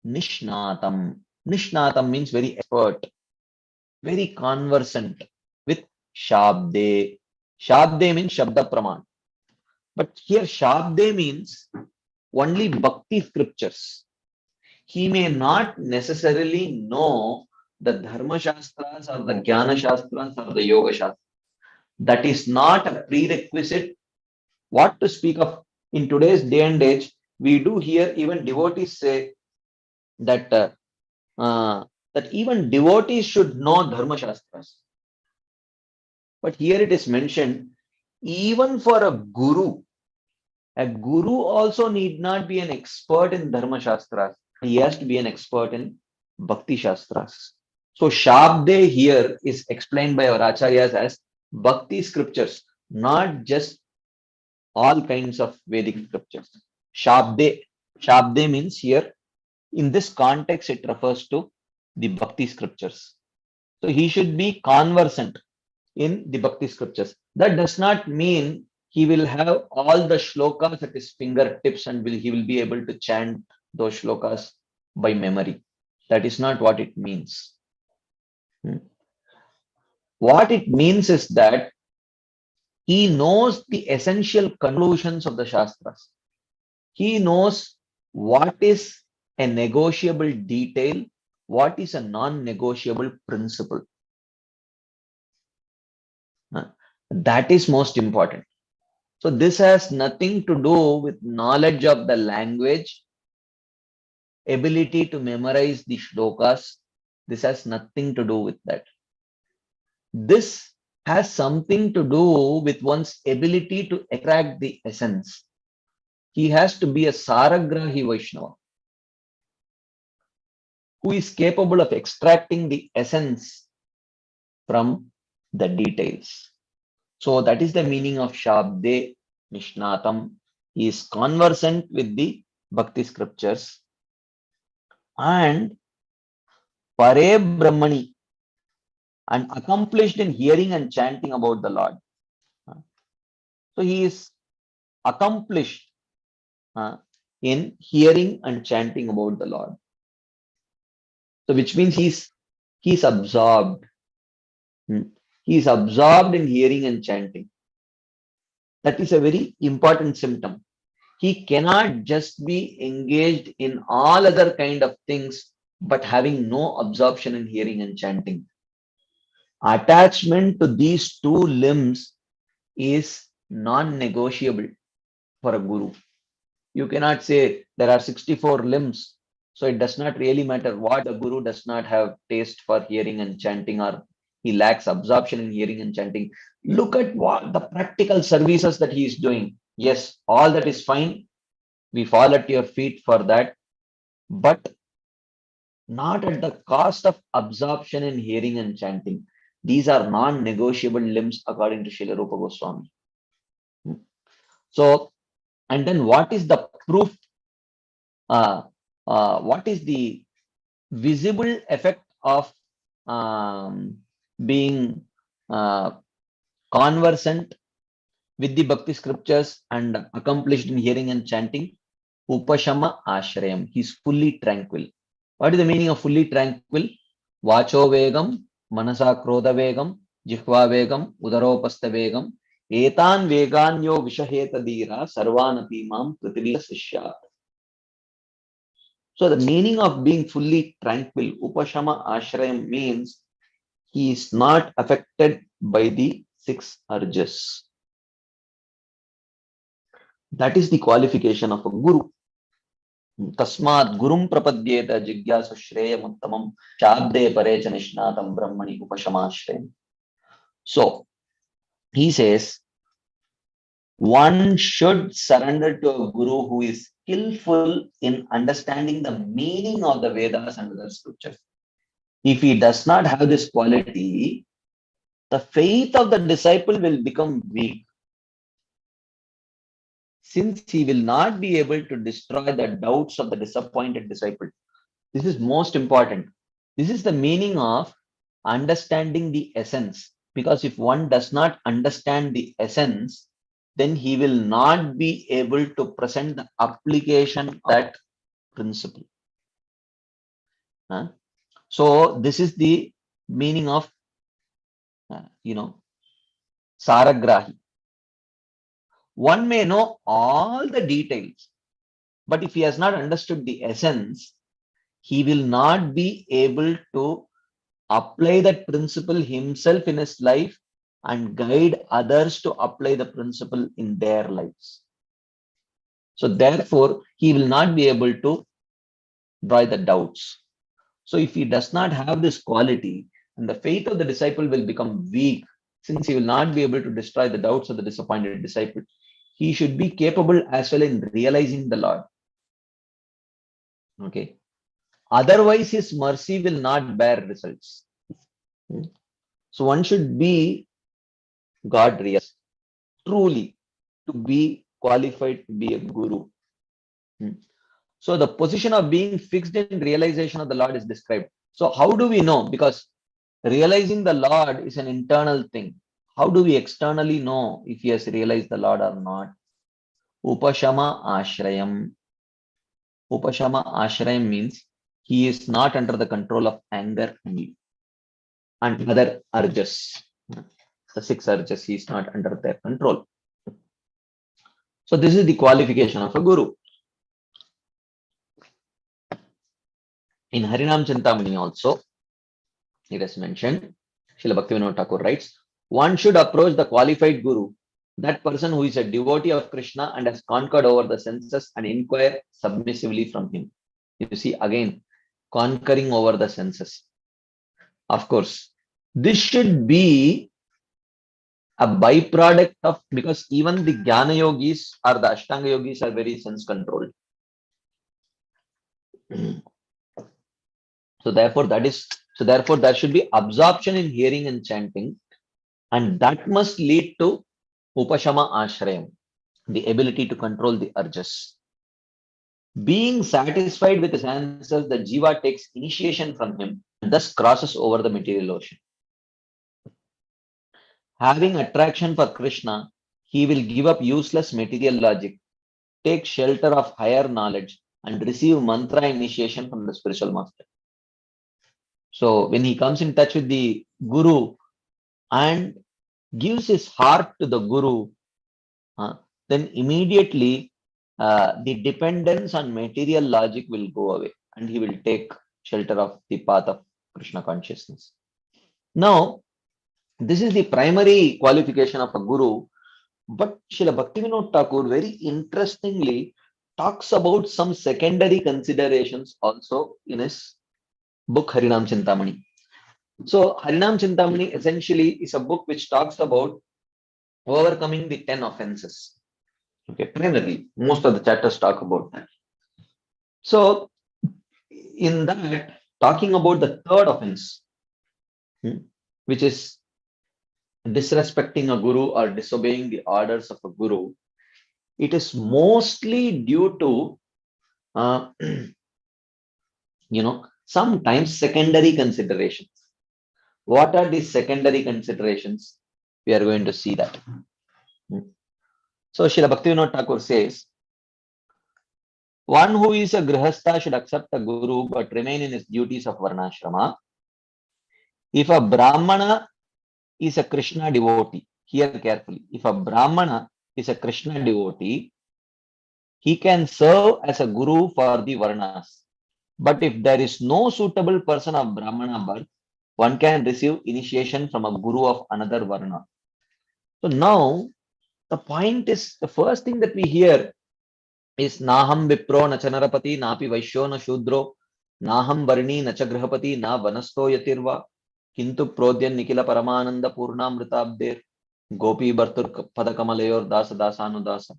Nishnatam. Nishnatam means very expert, very conversant with Shabde. Shabde means Shabda Praman. But here Shabde means only Bhakti scriptures. He may not necessarily know the Dharma Shastras or the Jnana Shastras or the Yoga Shastras. That is not a prerequisite. What to speak of in today's day and age, we do hear even devotees say that that even devotees should know Dharma Shastras. But here it is mentioned, even for a guru also need not be an expert in Dharma Shastras. He has to be an expert in Bhakti Shastras. So Shabde here is explained by our Acharyas as Bhakti scriptures, not just all kinds of Vedic scriptures. Shabde means here, in this context, it refers to the Bhakti scriptures. So he should be conversant in the Bhakti scriptures. That does not mean he will have all the shlokas at his fingertips and he will be able to chant those shlokas by memory. That is not what it means. What it means is that he knows the essential conclusions of the Shastras. He knows what is a negotiable detail, what is a non-negotiable principle. That is most important. So this has nothing to do with knowledge of the language, ability to memorize the shlokas. This has nothing to do with that. This has something to do with one's ability to extract the essence. he has to be a Saragrahi Vaishnava who is capable of extracting the essence from the details. So that is the meaning of Shabde Nishnatam. He is conversant with the Bhakti scriptures and Pare Brahmani, and accomplished in hearing and chanting about the Lord. So he is accomplished in hearing and chanting about the Lord. So which means he's absorbed. He is absorbed in hearing and chanting. That is a very important symptom. He cannot just be engaged in all other kind of things, but having no absorption in hearing and chanting. Attachment to these two limbs is non-negotiable for a guru. You cannot say there are 64 limbs, so it does not really matter what the guru does not have taste for hearing and chanting, or he lacks absorption in hearing and chanting. Look at what the practical services that he is doing. Yes, all that is fine. We fall at your feet for that, but not at the cost of absorption in hearing and chanting. These are non-negotiable limbs according to Srila Rupa Goswami. So, and then what is the proof? What is the visible effect of being conversant with the Bhakti scriptures and accomplished in hearing and chanting? Upashama Ashrayam. He is fully tranquil. What is the meaning of fully tranquil? Vacho Vegam, Manasa Krodha Vegam, Jihva Vegam, Udaropasta Vegam, Etan Veganyo Vishaheta Dira, Sarvanapi Mam Prithvi Sishya. So the meaning of being fully tranquil, Upashama Ashrayam, means he is not affected by the 6 urges. That is the qualification of a guru. Tasmat gurum prapadyeta jigyasu shreyam uttamam shabde parecha nishnatam brahmani upashama ashrayam. So he says one should surrender to a guru who is skillful in understanding the meaning of the Vedas and the scriptures. If he does not have this quality, the faith of the disciple will become weak, since he will not be able to destroy the doubts of the disappointed disciple. This is most important. This is the meaning of understanding the essence, because if one does not understand the essence, then he will not be able to present the application of that principle. So this is the meaning of Saragrahi. One may know all the details, but if he has not understood the essence, he will not be able to apply that principle himself in his life and guide others to apply the principle in their lives. So therefore, he will not be able to dry the doubts. So if he does not have this quality, and the faith of the disciple will become weak, since he will not be able to destroy the doubts of the disappointed disciple. He should be capable as well in realizing the Lord. Okay. Otherwise, his mercy will not bear results. So one should be God realized, truly, to be qualified to be a guru. So the position of being fixed in realization of the Lord is described. So how do we know? Because realizing the Lord is an internal thing. How do we externally know if he has realized the Lord or not? Upashama Ashrayam. Upashama Ashrayam means he is not under the control of anger and other urges. The 6 urges, he is not under their control. So this is the qualification of a guru. In Harinam Chintamani also, it is mentioned, Srila Bhaktivinoda Thakur writes, one should approach the qualified guru, that person who is a devotee of Krishna and has conquered over the senses, and inquire submissively from him. You see, again, conquering over the senses. Of course, this should be a byproduct of, because even the Jnana yogis or the Ashtanga yogis are very sense controlled. So therefore there should be absorption in hearing and chanting, and that must lead to upashama ashrayam, the ability to control the urges. Being satisfied with his answers, the jiva takes initiation from him and thus crosses over the material ocean. Having attraction for Krishna, he will give up useless material logic, take shelter of higher knowledge, and receive mantra initiation from the spiritual master. So when he comes in touch with the Guru and gives his heart to the Guru, then immediately the dependence on material logic will go away and he will take shelter of the path of Krishna consciousness. Now, this is the primary qualification of a Guru, but Srila Bhaktivinoda Thakur very interestingly talks about some secondary considerations also in his book Harinam Chintamani. So Harinam Chintamani essentially is a book which talks about overcoming the 10 offenses. Okay, primarily, most of the chapters talk about that. So in that, talking about the third offense, which is disrespecting a guru or disobeying the orders of a guru, it is mostly due to sometimes secondary considerations. What are these secondary considerations? We are going to see that. So Srila Bhaktivinoda Thakur says, one who is a grihastha should accept a guru but remain in his duties of varnashrama. If a brahmana is a Krishna devotee, hear carefully, if a brahmana is a Krishna devotee, he can serve as a guru for the varnas. But if there is no suitable person of brahmana birth, one can receive initiation from a guru of another varna. So now the point is, the first thing that we hear is Naham Vipro na Chanarapati, Napi Vaishyo na Shudro, Naham Varni na Chagrahapati, Na Vanasto Yatirva, Kintu Prodyan Nikila Paramananda Purnamritabder, Gopi Bhartur Padakamalayur Dasa Dasanudasa.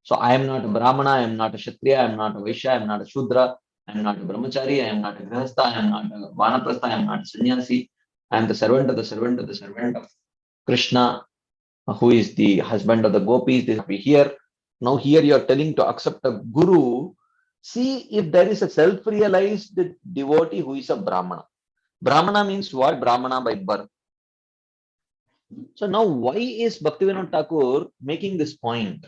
So I am not a Brahmana, I am not a Kshatriya, I am not a Vaishya, I am not a Shudra, I am not a Brahmachari, I am not a Grihastha, I am not a Vanaprastha, I am not a Sannyasi, I am the servant of the servant of the servant of Krishna, who is the husband of the gopis. This we hear. Now here you are telling to accept a guru. See if there is a self-realized devotee who is a Brahmana. Brahmana means what? Brahmana by birth. So now why is Bhaktivinoda Thakur making this point?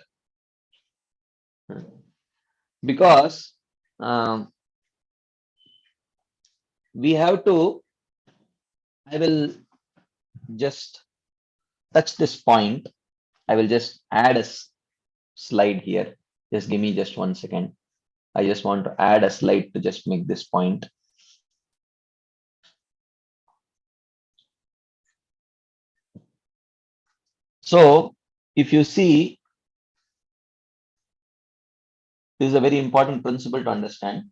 Because we have to, I will just touch this point. I will just add a slide here. Just give me just 1 second. I just want to add a slide to just make this point. So if you see, this is a very important principle to understand.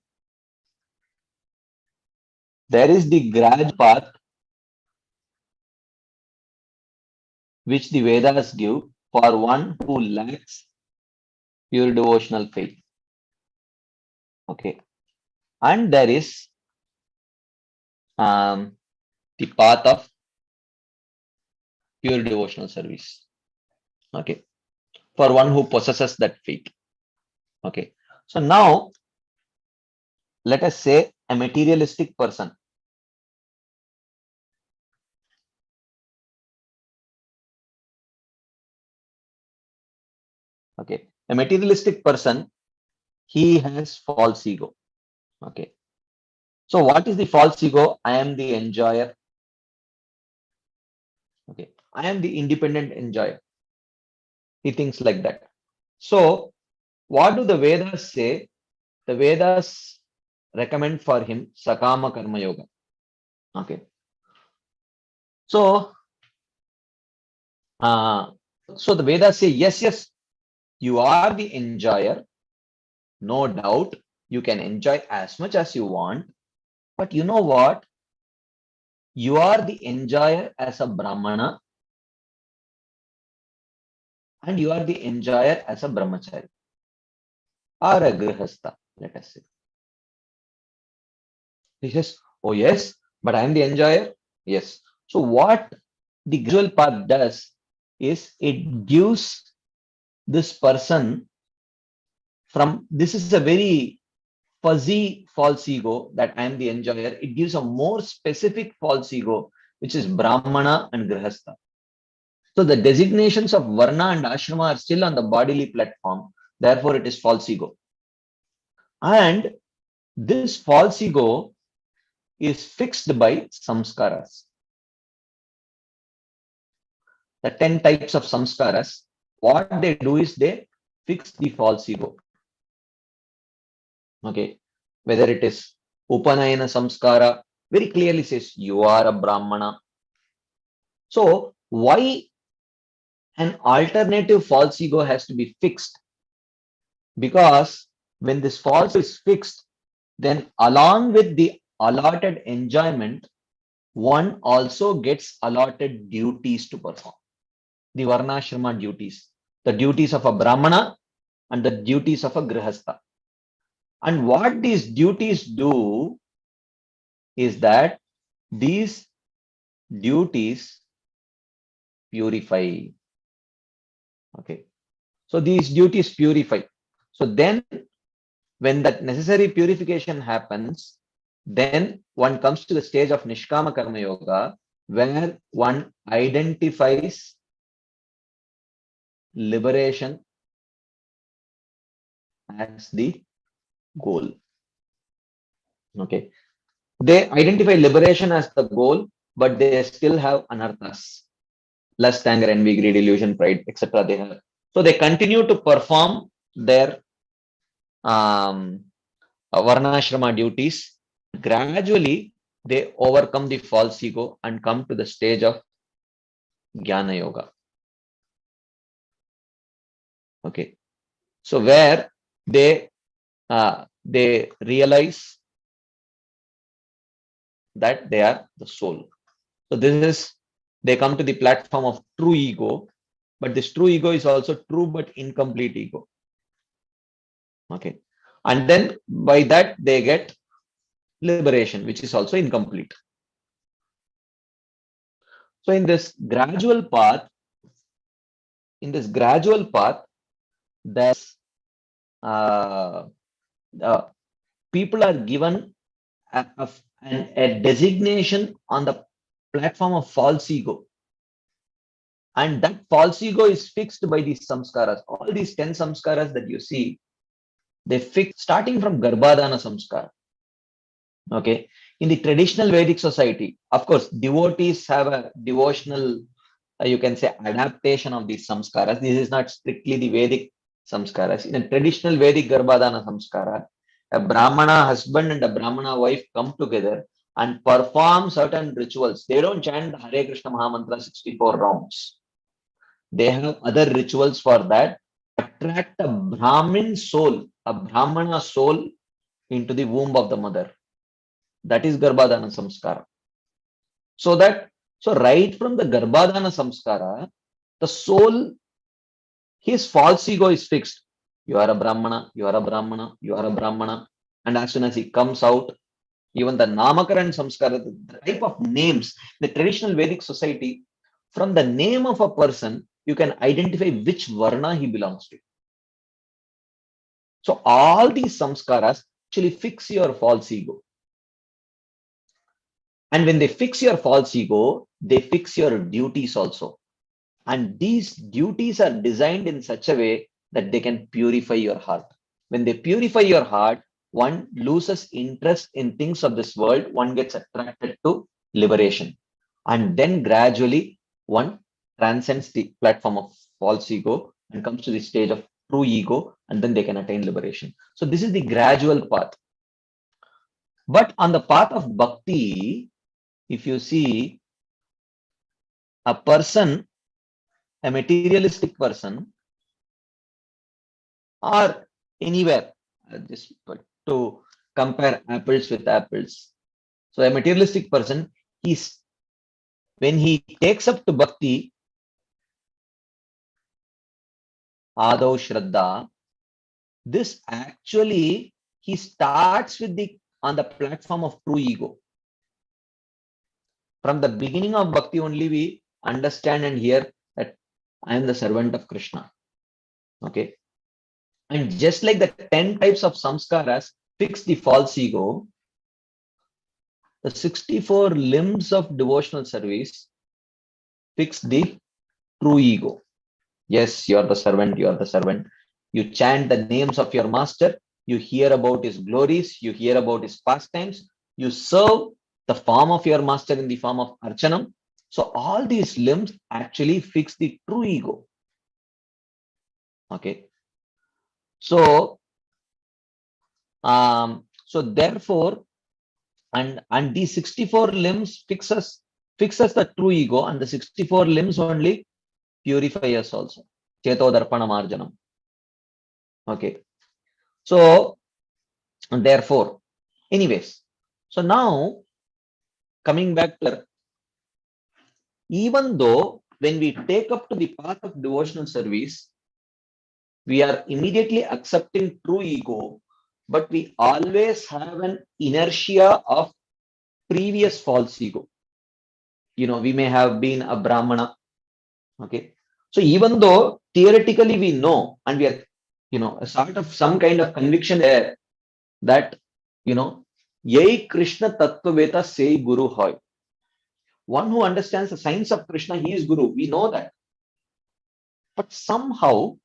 There is the gradual path which the Vedas give for one who lacks pure devotional faith. Okay. And there is the path of pure devotional service. Okay. For one who possesses that faith. Okay. So now, let us say a materialistic person. Okay. A materialistic person, he has false ego. Okay. So what is the false ego? I am the enjoyer. Okay. I am the independent enjoyer. He thinks like that. So what do the Vedas say? The Vedas recommend for him Sakama Karma Yoga. Okay. So, so the Vedas say, yes, you are the enjoyer. No doubt, you can enjoy as much as you want. But you know what? You are the enjoyer as a Brahmana. and you are the enjoyer as a brahmachari or a grihastha, let us say. He says, oh yes, but I am the enjoyer. Yes. So what the gradual path does is it gives this person from, this is a very fuzzy false ego that I am the enjoyer. It gives a more specific false ego, which is Brahmana and Grihastha. So the designations of Varna and Ashrama are still on the bodily platform. Therefore, it is false ego. And this false ego is fixed by samskaras. The 10 types of samskaras, what they do is they fix the false ego. Okay, whether it is Upanayana samskara, very clearly says you are a Brahmana. So why an alternative false ego has to be fixed? Because when this false is fixed, then along with the allotted enjoyment, one also gets allotted duties to perform. The Varnashrama duties, the duties of a Brahmana and the duties of a Grihastha. And what these duties do is that these duties purify. Okay. So these duties purify. So then when that necessary purification happens, then one comes to the stage of Nishkama Karma Yoga, where one identifies liberation as the goal. Okay. They identify liberation as the goal, but they still have anarthas, lust, anger, envy, greed, illusion, pride, etc. They have. So they continue to perform their Varnashrama duties. Gradually, they overcome the false ego and come to the stage of Jnana Yoga. Okay. So where they realize that they are the soul. So this is, they come to the platform of true ego, but this true ego is also true but incomplete ego. Okay. And then by that they get liberation, which is also incomplete. So in this gradual path, there's people are given a designation on the platform of false ego. And that false ego is fixed by these samskaras. All these 10 samskaras that you see, they fix starting from Garbhadana samskara. Okay. In the traditional Vedic society, of course, devotees have a devotional, you can say, adaptation of these samskaras. This is not strictly the Vedic samskaras. In a traditional Vedic Garbhadana samskara, a Brahmana husband and a Brahmana wife come together and perform certain rituals. They don't chant Hare Krishna Mahamantra 64 rounds. They have other rituals for that. Attract a Brahmin soul, a Brahmana soul into the womb of the mother. That is Garbhadana samskara. So right from the Garbhadana samskara, the soul, his false ego is fixed. You are a Brahmana, you are a Brahmana, you are a Brahmana. And as soon as he comes out, even the Namakaran samskara, the type of names, the traditional Vedic society, from the name of a person, you can identify which Varna he belongs to. So all these samskaras actually fix your false ego. And when they fix your false ego, they fix your duties also. And these duties are designed in such a way that they can purify your heart. When they purify your heart, one loses interest in things of this world, one gets attracted to liberation. And then gradually one transcends the platform of false ego and comes to the stage of true ego, and then they can attain liberation. So this is the gradual path. But on the path of bhakti, if you see a person, a materialistic person, or anywhere, just to compare apples with apples. So a materialistic person, when he takes up to bhakti, Adau Shraddha, this actually, he starts with on the platform of true ego. From the beginning of bhakti only we understand and hear that I am the servant of Krishna. Okay. And just like the 10 types of samskaras fix the false ego, the 64 limbs of devotional service fix the true ego. Yes, you are the servant, you are the servant. You chant the names of your master, you hear about his glories, you hear about his pastimes, you serve the form of your master in the form of Archanam. So all these limbs actually fix the true ego. Okay. So, therefore, and these 64 limbs fixes the true ego, and the 64 limbs only purify us also. Cheto darpana marjanam. Okay. So, and therefore, anyways, so now coming back to, even though when we take up to the path of devotional service, we are immediately accepting true ego, but we always have an inertia of previous false ego. You know, we may have been a Brahmana. Okay. So even though theoretically we know, and we are, a sort of some kind of conviction there that, Yai Krishna Tattvaveta say Guru hoy. One who understands the science of Krishna, he is Guru. We know that. But somehow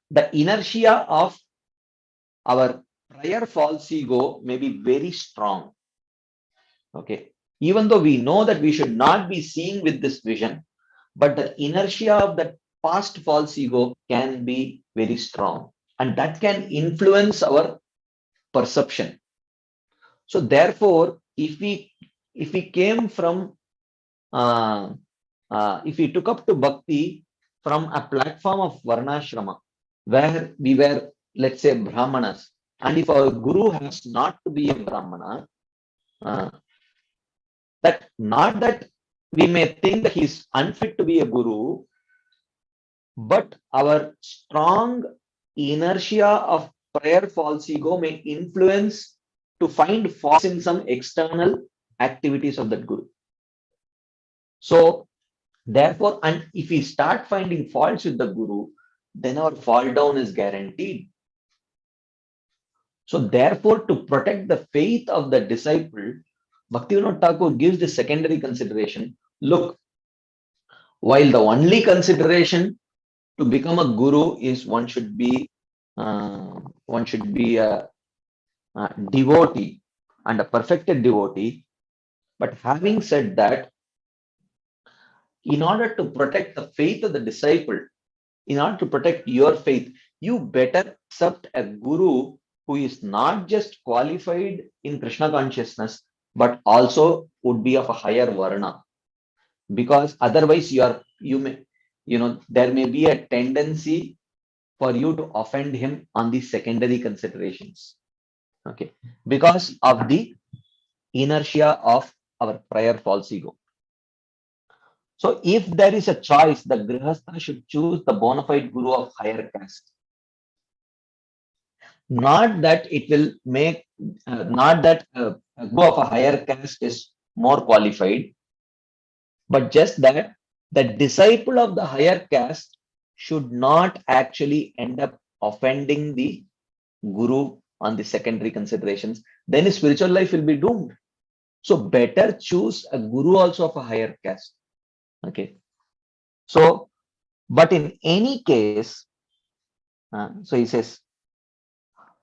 the inertia of our prior false ego may be very strong. Okay. Even though we know that we should not be seeing with this vision, but the inertia of that past false ego can be very strong, and that can influence our perception. So therefore, if we came from if we took up to bhakti from a platform of varnashrama, where we were, let's say, brahmanas, and if our guru has not to be a brahmana, that not that we may think that he is unfit to be a guru, but our strong inertia of prior false ego may influence to find faults in some external activities of that guru. So therefore, and if we start finding faults with the guru, then our fall down is guaranteed. So therefore, to protect the faith of the disciple, Bhaktivinoda Thakur gives the secondary consideration. Look, while the only consideration to become a guru is one should be a devotee and a perfected devotee. But having said that, in order to protect the faith of the disciple, in order to protect your faith, you better accept a guru who is not just qualified in Krishna consciousness, but also would be of a higher varna. Because otherwise there may be a tendency for you to offend him on the secondary considerations. Okay. Because of the inertia of our prior false ego. So if there is a choice, the Grihastha should choose the bona fide guru of higher caste. Not that it will make, not that a guru of a higher caste is more qualified, but just that the disciple of the higher caste should not actually end up offending the guru on the secondary considerations. Then his spiritual life will be doomed. So better choose a guru also of a higher caste. Okay. So, but in any case, so he says,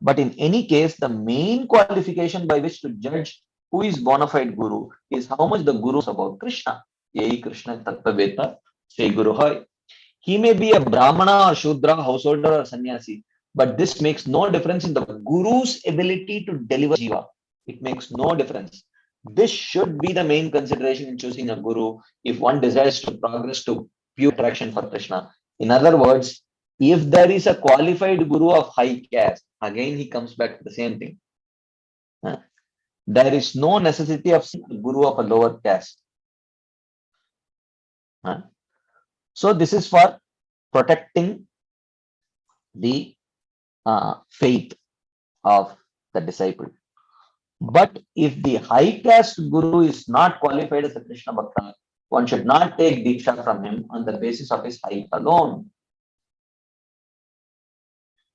but in any case, the main qualification by which to judge who is bona fide guru is how much the guru is about Krishna. Yai Krishna Tattvaveta, Sri Guru Hai. He may be a Brahmana or Shudra, householder or sannyasi, but this makes no difference in the guru's ability to deliver jiva. It makes no difference. This should be the main consideration in choosing a guru if one desires to progress to pure attraction for Krishna. In other words, if there is a qualified guru of high caste, again he comes back to the same thing. There is no necessity of a guru of a lower caste. So this is for protecting the faith of the disciple. But if the high caste guru is not qualified as a Krishna Bhakta, one should not take Diksha from him on the basis of his height alone.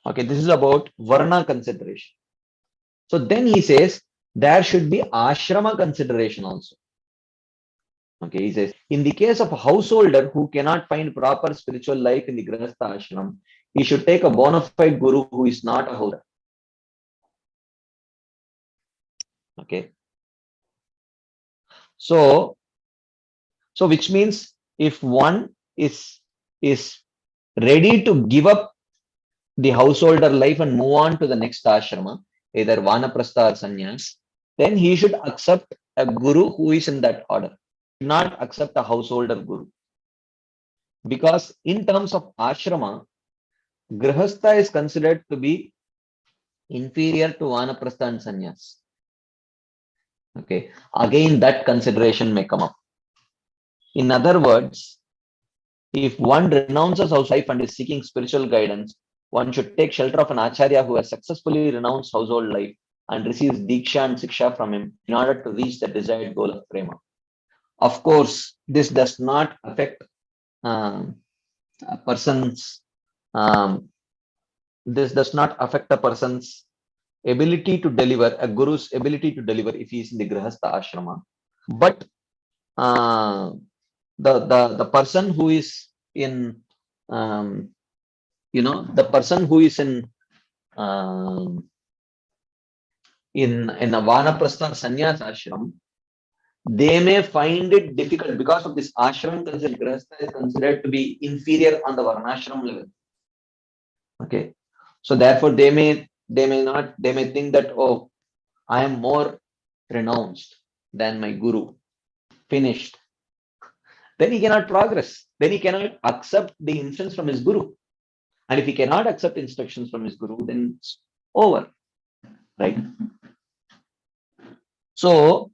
Okay, this is about Varna consideration. So then he says there should be ashrama consideration also. Okay, he says in the case of a householder who cannot find proper spiritual life in the Grihastha ashram, he should take a bona fide guru who is not a holder. Okay. So which means if one is ready to give up the householder life and move on to the next ashrama, either Vanaprastha or Sannyas, then he should accept a guru who is in that order, not accept a householder guru. Because in terms of ashrama, Grihastha is considered to be inferior to Vanaprastha and Sannyas. Okay, again that consideration may come up. In other words, if one renounces house life and is seeking spiritual guidance, one should take shelter of an acharya who has successfully renounced household life and receives diksha and siksha from him in order to reach the desired goal of prema. Of course, this does not affect a person's ability to deliver, a guru's ability to deliver if he is in the Grihastha ashrama. But the person who is in the person who is in a Vanaprastha sannyas ashram, they may find it difficult because of this ashram considered Grihastha is considered to be inferior on the varnashram level. Okay, so therefore they may think that, oh, I am more renounced than my guru, finished. Then he cannot progress. Then he cannot accept the instructions from his guru. And if he cannot accept instructions from his guru, then it's over, right? So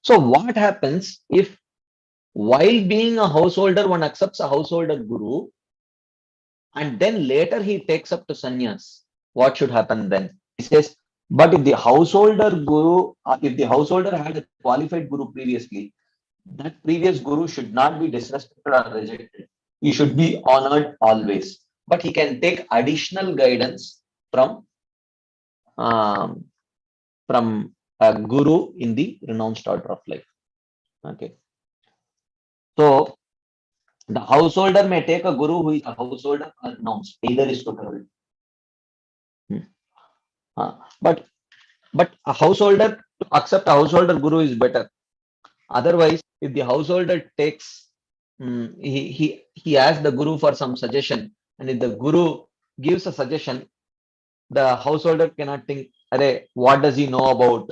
what happens if while being a householder, one accepts a householder guru and then later he takes up to sannyas? What should happen then? He says, but if the householder had a qualified guru previously, that previous guru should not be disrespected or rejected. He should be honored always. But he can take additional guidance from a guru in the renounced order of life. Okay. So the householder may take a guru who is a householder or renounced. Either is tolerable. But a householder, to accept a householder guru is better. Otherwise, if the householder takes, he asks the guru for some suggestion, and if the guru gives a suggestion, the householder cannot think, "Arey, what does he know about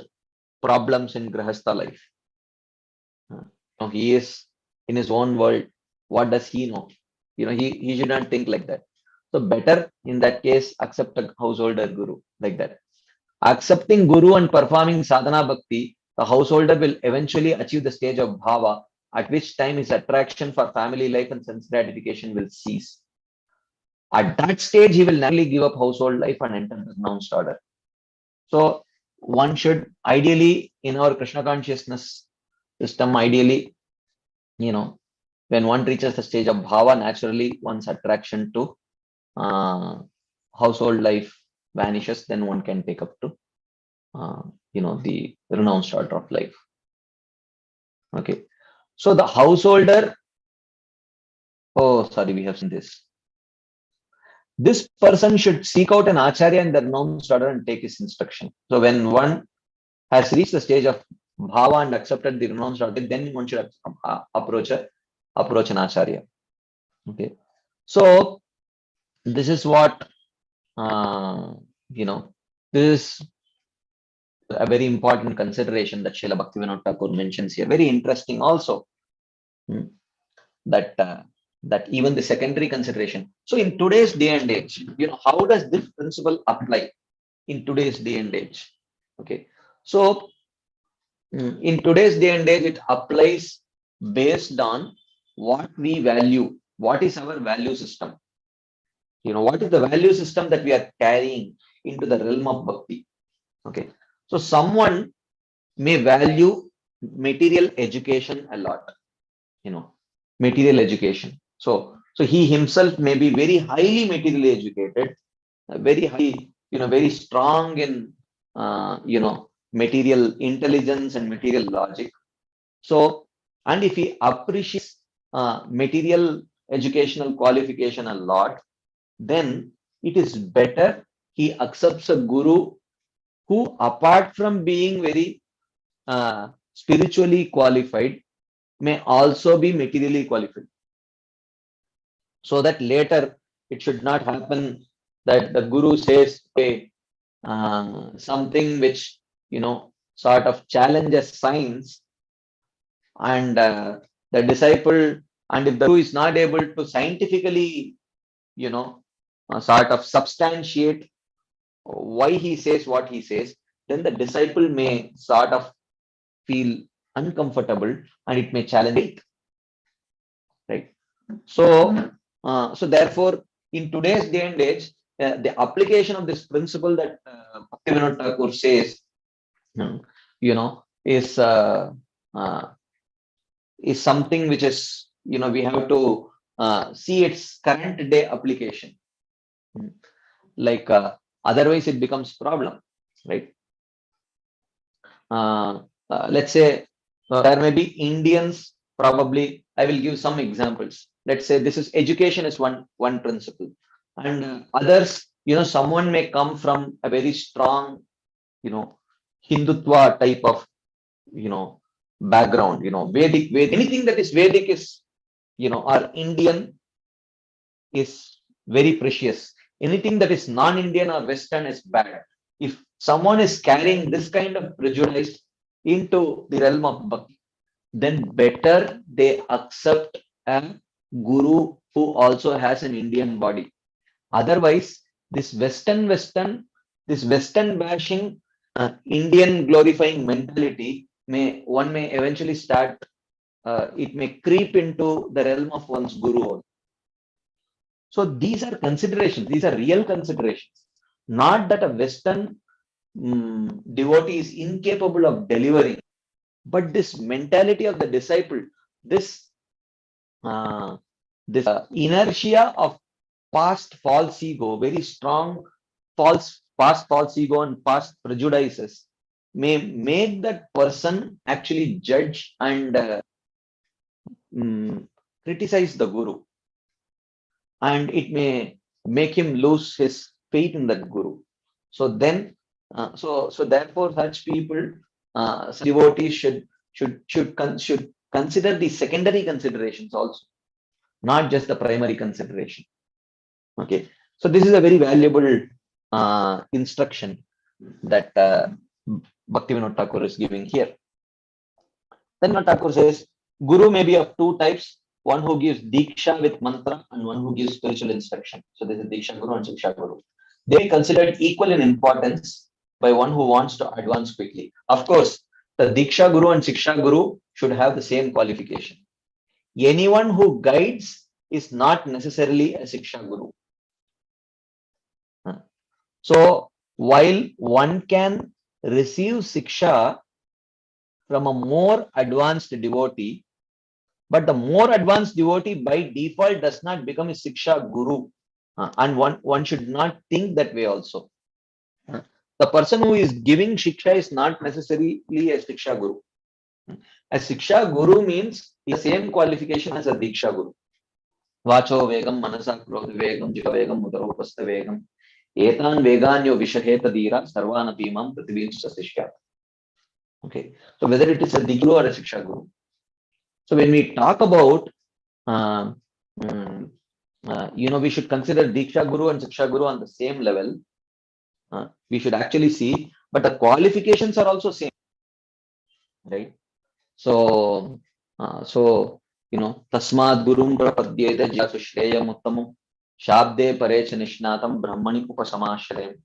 problems in Grihastha life? He is in his own world. What does he know?" He should not think like that. So better in that case, accept a householder guru like that. Accepting guru and performing sadhana bhakti, the householder will eventually achieve the stage of bhava, at which time his attraction for family life and sense gratification will cease. At that stage, he will naturally give up household life and enter the renounced order. So one should ideally, in our Krishna consciousness system, ideally, when one reaches the stage of bhava, naturally one's attraction to household life vanishes, then one can take up to the renounced order of life. Okay, so the householder, we have seen this person should seek out an acharya in the renounced order and take his instruction. So when one has reached the stage of bhava and accepted the renounced order, then one should approach an acharya. Okay, so this is what this is a very important consideration that Srila Bhaktivinoda Thakur mentions here. Very interesting also, that even the secondary consideration. So in today's day and age, how does this principle apply in today's day and age? Okay, so in today's day and age, it applies based on what we value, what is our value system. what is the value system that we are carrying into the realm of bhakti. Okay, so someone may value material education a lot, material education. So he himself may be very highly materially educated, very high, very strong in, material intelligence and material logic. So, and if he appreciates material educational qualification a lot, then it is better he accepts a guru who, apart from being very spiritually qualified, may also be materially qualified. So that later it should not happen that the guru says, hey, something which, sort of challenges science, and the disciple, and if the guru is not able to scientifically, sort of substantiate why he says what he says, then the disciple may sort of feel uncomfortable and it may challenge it, right? So, so therefore, in today's day and age, the application of this principle that Bhaktivinoda Thakur says, is something which is, we have to see its current day application. Like otherwise it becomes problem, right? Let's say there may be Indians, probably I will give some examples. Let's say this is education is one principle, and others, someone may come from a very strong, Hindutva type of, background, Vedic, anything that is Vedic is, or Indian is very precious. Anything that is non-Indian or Western is bad. If someone is carrying this kind of prejudice into the realm of bhakti, then better they accept a guru who also has an Indian body. Otherwise, this Western bashing, Indian glorifying mentality one may eventually start. It may creep into the realm of one's guru. So these are considerations. These are real considerations. Not that a Western devotee is incapable of delivering, but this mentality of the disciple, this inertia of past false ego, very strong past false ego and past prejudices, may make that person actually judge and criticize the guru, and it may make him lose his faith in that guru. So then, so therefore, such people, devotees should consider the secondary considerations also, not just the primary consideration. Okay, so this is a very valuable instruction that Bhaktivinoda Thakur is giving here. Then Thakur says, Guru may be of two types, one who gives Diksha with mantra and one who gives spiritual instruction. So this is Diksha Guru and Shiksha Guru. They are considered equal in importance by one who wants to advance quickly. Of course, the Diksha Guru and Shiksha Guru should have the same qualification. Anyone who guides is not necessarily a Shiksha Guru. So while one can receive Shiksha from a more advanced devotee, but the more advanced devotee by default does not become a Shiksha Guru. And one should not think that way also. The person who is giving Shiksha is not necessarily a Shiksha Guru. A Shiksha Guru means the same qualification as a Diksha Guru. Vacho Vegam, Manasa Krodha Vegam, Jika Vegam, Mudaropasta Vegam, Etan Veganyo Vishaheta Dira, Sarvana Pimam, Prativimsa Shishya. Okay, so whether it is a Diksha or a Shiksha Guru. So when we talk about, we should consider Diksha Guru and Shiksha Guru on the same level. We should actually see, but the qualifications are also same, right? So, Tasmad Gurum Prapadyeta Jasu Shreyam Uttamam Shabde Parecha Nishnatam Brahmani Upasamashrayam.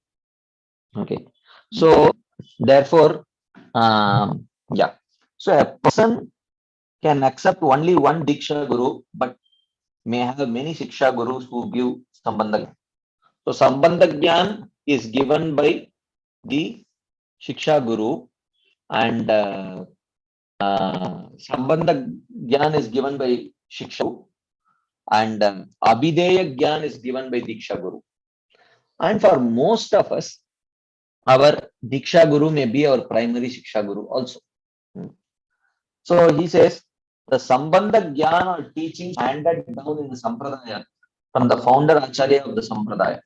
Okay, so therefore, yeah, so a person can accept only one Diksha Guru, but may have many Shiksha Gurus who give Sambandha. So Sambandha Gyan is given by the Shiksha Guru, and Sambandha Gyan is given by Shiksha Guru, and Abhideya Gyan is given by Diksha Guru. And for most of us, our Diksha Guru may be our primary Shiksha Guru also. So he says, the Sambandha Gyan or teachings handed down in the Sampradaya from the founder Acharya of the Sampradaya.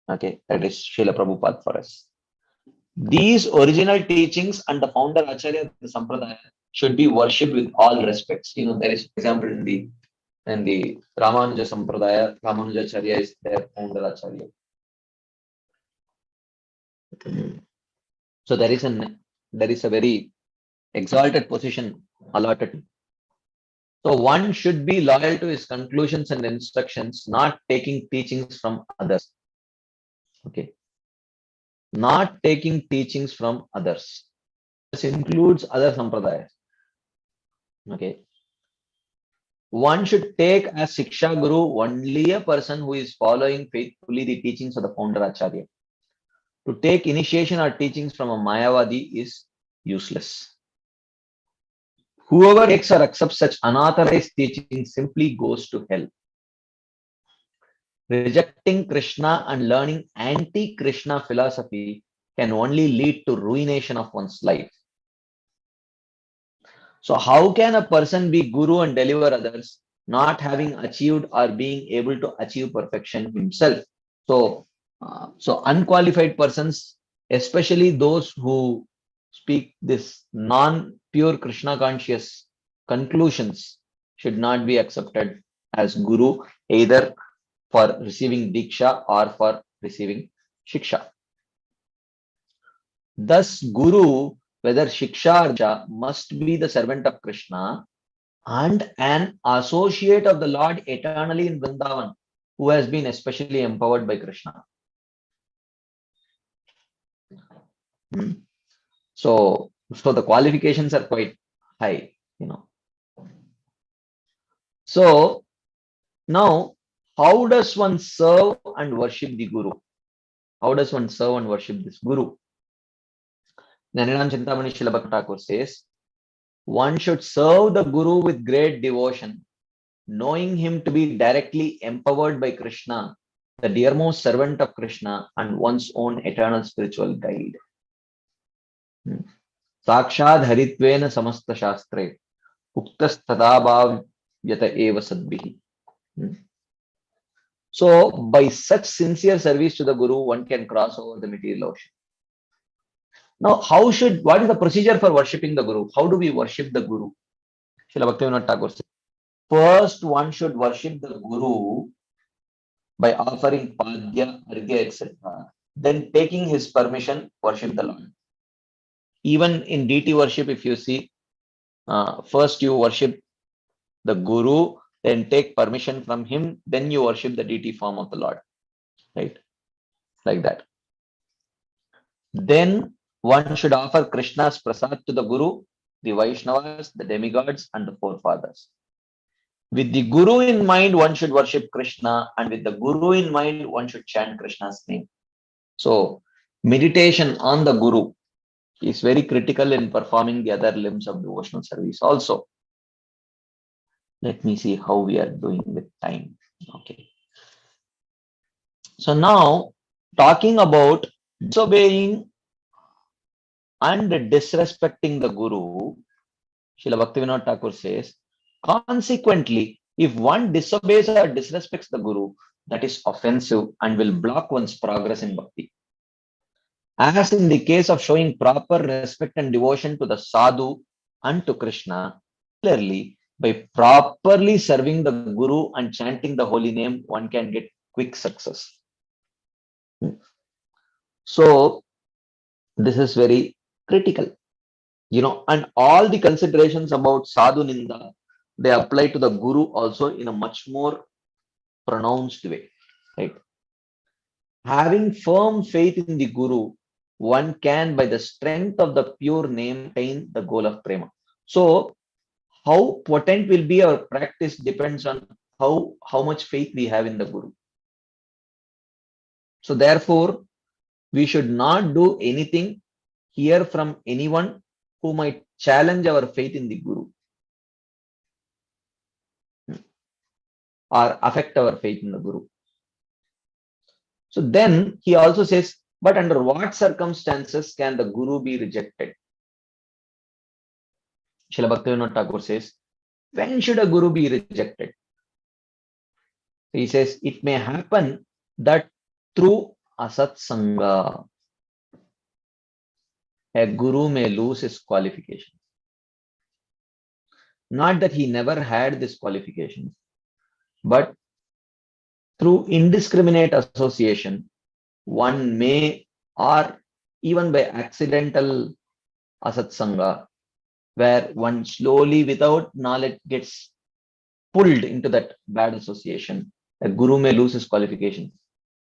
Okay, that is Srila Prabhupada for us. These original teachings and the founder Acharya of the Sampradaya should be worshipped with all respects. You know, there is, for example, in the Ramanuja Sampradaya, Ramanuja Acharya is their founder Acharya. So there is a very exalted position allotted. So one should be loyal to his conclusions and instructions, not taking teachings from others. Okay. Not taking teachings from others. This includes other sampradayas. Okay. One should take as Shiksha Guru only a person who is following faithfully the teachings of the founder Acharya. To take initiation or teachings from a Mayavadi is useless. Whoever takes or accepts such unauthorized teachings simply goes to hell. Rejecting Krishna and learning anti-Krishna philosophy can only lead to ruination of one's life. So how can a person be guru and deliver others, not having achieved or being able to achieve perfection himself? So unqualified persons, especially those who speak this non-pure Krishna conscious conclusions, should not be accepted as guru, either for receiving diksha or for receiving shiksha. Thus, guru, whether shiksha or diksha, must be the servant of Krishna and an associate of the Lord eternally in Vrindavan, who has been especially empowered by Krishna. So the qualifications are quite high, you know. So now, how does one serve and worship the guru? How does one serve and worship this guru? Naninam Chintamani Srila Bhakti Thakur says, one should serve the guru with great devotion, knowing him to be directly empowered by Krishna, the dearmost servant of Krishna and one's own eternal spiritual guide. Sakshad Haritvena Samasta Shastre, Uktas Tadabhav Yata Eva Sadbihi. So, by such sincere service to the guru, one can cross over the material ocean. Now, what is the procedure for worshipping the guru? How do we worship the guru? Srila Bhaktivinoda Thakur says, first, one should worship the guru by offering padya, argya, etc. Then, taking his permission, worship the Lord. Even in deity worship, if you see, first you worship the guru, then take permission from him, then you worship the deity form of the Lord. Right? Like that. Then one should offer Krishna's prasad to the guru, the Vaishnavas, the demigods, and the forefathers. With the guru in mind, one should worship Krishna, and with the guru in mind, one should chant Krishna's name. So, meditation on the guru is very critical in performing the other limbs of devotional service also. Let me see how we are doing with time. Okay. So now, talking about disobeying and disrespecting the guru, Srila Bhaktivinoda Thakur says, consequently, if one disobeys or disrespects the guru, that is offensive and will block one's progress in bhakti. As in the case of showing proper respect and devotion to the sadhu and to Krishna, clearly, by properly serving the guru and chanting the holy name, one can get quick success. So, this is very critical. You know, and all the considerations about sadhu ninda, they apply to the guru also in a much more pronounced way, right? Having firm faith in the guru, one can, by the strength of the pure name, attain the goal of prema. So, how potent will be our practice depends on how much faith we have in the guru. So therefore, we should not do anything, hear from anyone who might challenge our faith in the Guru or affect our faith in the Guru. So then he also says, but under what circumstances can the Guru be rejected? Srila Bhaktivinoda Thakur says, when should a Guru be rejected? He says, it may happen that through asat sangha, a Guru may lose his qualifications. Not that he never had this qualification, but through indiscriminate association, one may, or even by accidental asat sangha, where one slowly without knowledge gets pulled into that bad association, a Guru may lose his qualifications.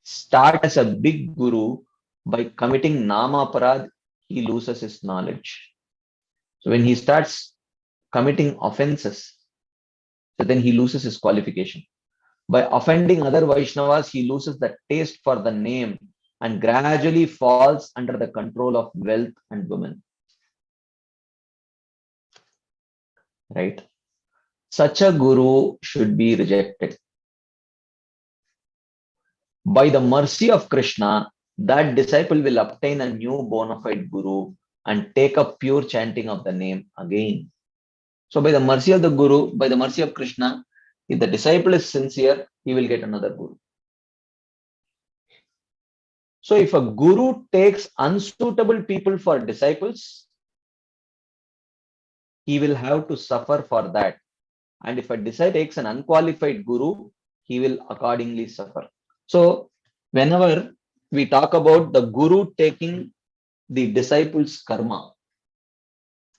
Start as a big Guru, by committing nama parad, he loses his knowledge. So when he starts committing offenses, so then he loses his qualification. By offending other Vaishnavas, he loses the taste for the name and gradually falls under the control of wealth and women. Right? Such a Guru should be rejected. By the mercy of Krishna, that disciple will obtain a new bona fide Guru and take up pure chanting of the name again. So by the mercy of the Guru, by the mercy of Krishna, if the disciple is sincere, he will get another Guru. So if a Guru takes unsuitable people for disciples, he will have to suffer for that. And if a disciple takes an unqualified Guru, he will accordingly suffer. So whenever we talk about the Guru taking the disciple's karma,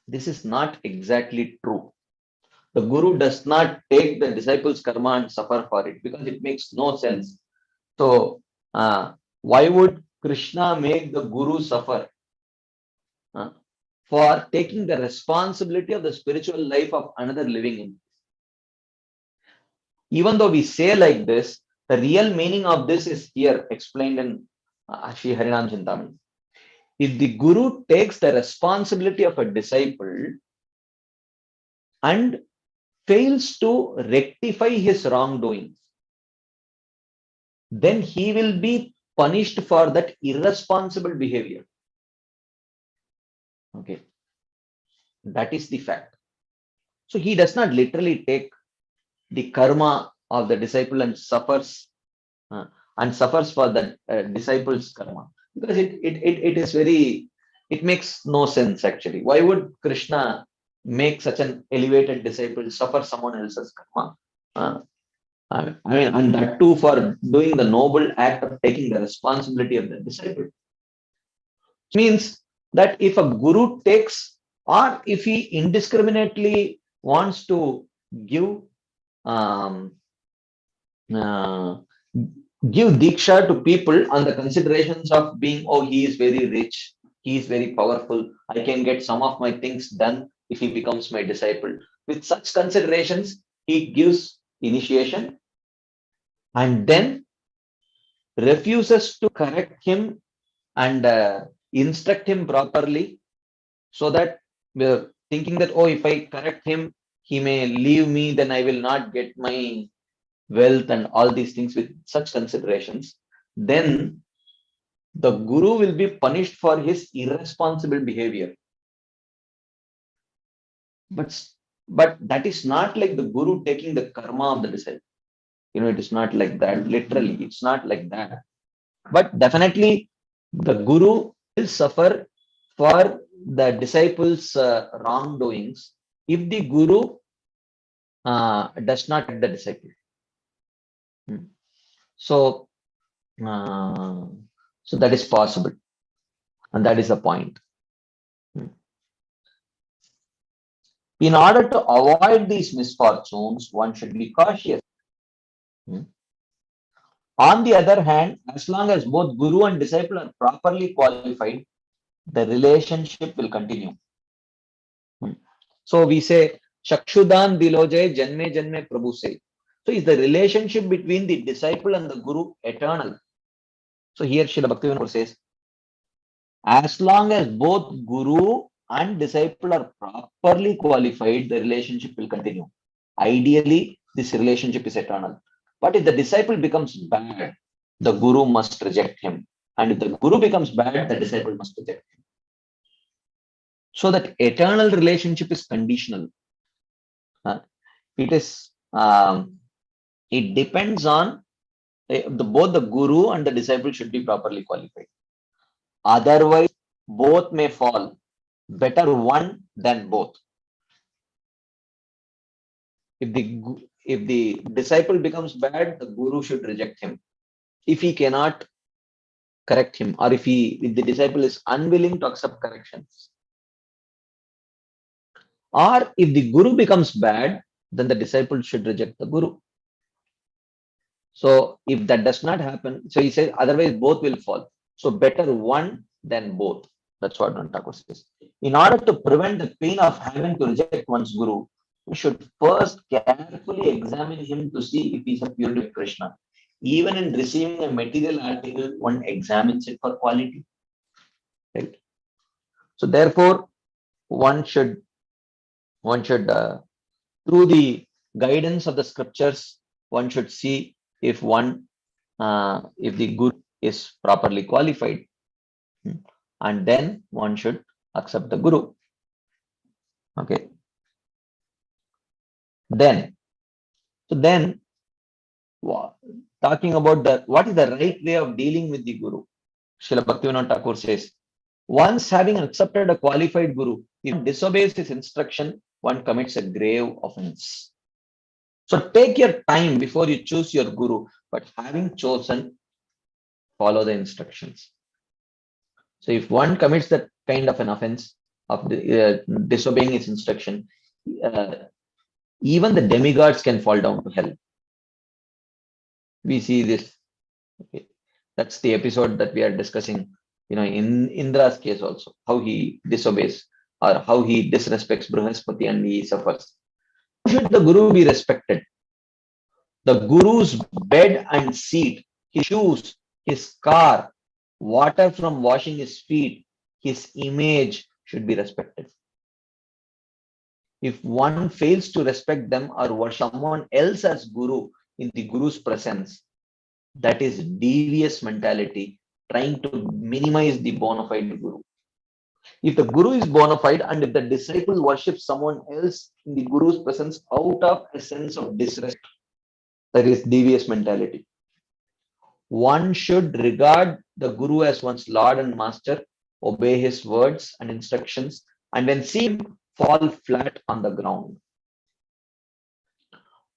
this is not exactly true. The Guru does not take the disciple's karma and suffer for it, because it makes no sense. So why would Krishna make the Guru suffer for taking the responsibility of the spiritual life of another living entity? Even though we say like this, the real meaning of this is here explained in Shri Harinam Chintamani. If the Guru takes the responsibility of a disciple and fails to rectify his wrongdoings, then he will be punished for that irresponsible behavior. Okay, that is the fact. So he does not literally take the karma of the disciple and suffers for the disciple's karma, because it is very, it makes no sense actually. Why would Krishna make such an elevated disciple suffer someone else's karma? I mean, and that too for doing the noble act of taking the responsibility of the disciple. Means that if a Guru takes, or if he indiscriminately wants to give diksha to people on the considerations of being, oh, he is very rich, he is very powerful, I can get some of my things done if he becomes my disciple. With such considerations, he gives initiation and then refuses to correct him and instruct him properly, so that we're thinking that, oh, if I correct him, he may leave me, then I will not get my wealth and all these things. With such considerations, then the Guru will be punished for his irresponsible behavior. But that is not like the Guru taking the karma of the disciple. It is not like that. Literally, it's not like that. But definitely, the Guru will suffer for the disciples' wrongdoings if the Guru does not take the disciple. So that is possible, and that is the point. In order to avoid these misfortunes, one should be cautious. On the other hand, as long as both Guru and disciple are properly qualified, the relationship will continue. So we say, Shakshudan Diloje Janme Janme Prabhu say. So is the relationship between the disciple and the Guru eternal? So here Srila Bhaktivinoda says, as long as both guru and disciple are properly qualified, the relationship will continue. Ideally, this relationship is eternal. But if the disciple becomes bad, the guru must reject him. And if the guru becomes bad, the disciple must reject him. So that eternal relationship is conditional. It is. It depends on both the guru and the disciple should be properly qualified. Otherwise, both may fall. Better one than both. If the disciple becomes bad, the guru should reject him. If he cannot correct him, or if the disciple is unwilling to accept corrections, or if the guru becomes bad, then the disciple should reject the guru. So if that does not happen, so he says, otherwise both will fall. So better one than both. That's what Thakur says. In order to prevent the pain of having to reject one's guru, we should first carefully examine him to see if he is a pure devotee of Krishna. Even in receiving a material article, one examines it for quality. Right? So therefore, one should through the guidance of the scriptures, one should see if the guru is properly qualified, and then one should accept the guru. Okay. Then talking about what is the right way of dealing with the guru, Srila Bhaktivinoda Thakur says, once having accepted a qualified guru, if one disobeys his instruction, one commits a grave offense. So take your time before you choose your guru, but having chosen, follow the instructions. So if one commits that kind of an offense of disobeying his instruction, even the demigods can fall down to hell. We see this. Okay. That's the episode that we are discussing, in Indra's case also, how he disobeys or how he disrespects Brihaspati and he suffers. Should the guru be respected? The guru's bed and seat, his shoes, his car, water from washing his feet, his image should be respected. If one fails to respect them or worship someone else as guru in the guru's presence, that is devious mentality, trying to minimize the bona fide guru. If the guru is bona fide and if the disciple worships someone else in the guru's presence out of a sense of disrespect, that is devious mentality. One should regard the guru as one's lord and master, obey his words and instructions, and when see him fall flat on the ground.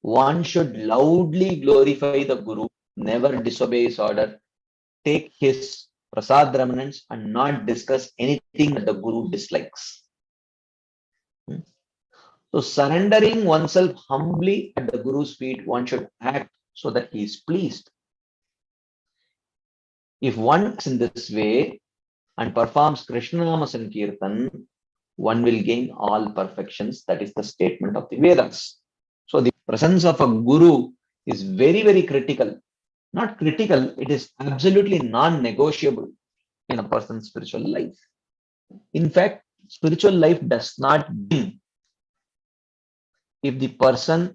One should loudly glorify the guru, never disobey his order, take his prasad remnants, and not discuss anything that the guru dislikes. So surrendering oneself humbly at the guru's feet, one should act so that he is pleased. If one acts in this way and performs Krishna Nama Sankirtan, one will gain all perfections. That is the statement of the Vedas. So the presence of a guru is very, very critical. Not critical, it is absolutely non-negotiable in a person's spiritual life. In fact, spiritual life does not begin if the person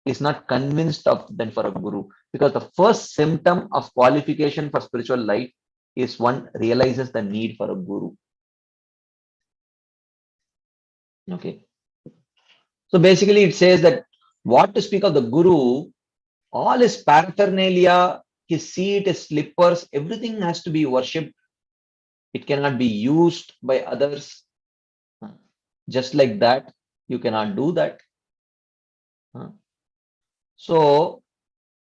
is not convinced of them for a guru, because the first symptom of qualification for spiritual life is one realizes the need for a guru. Okay. So basically it says that what to speak of the guru, all his paraphernalia, his seat, his slippers, everything has to be worshipped. It cannot be used by others. Just like that, you cannot do that. So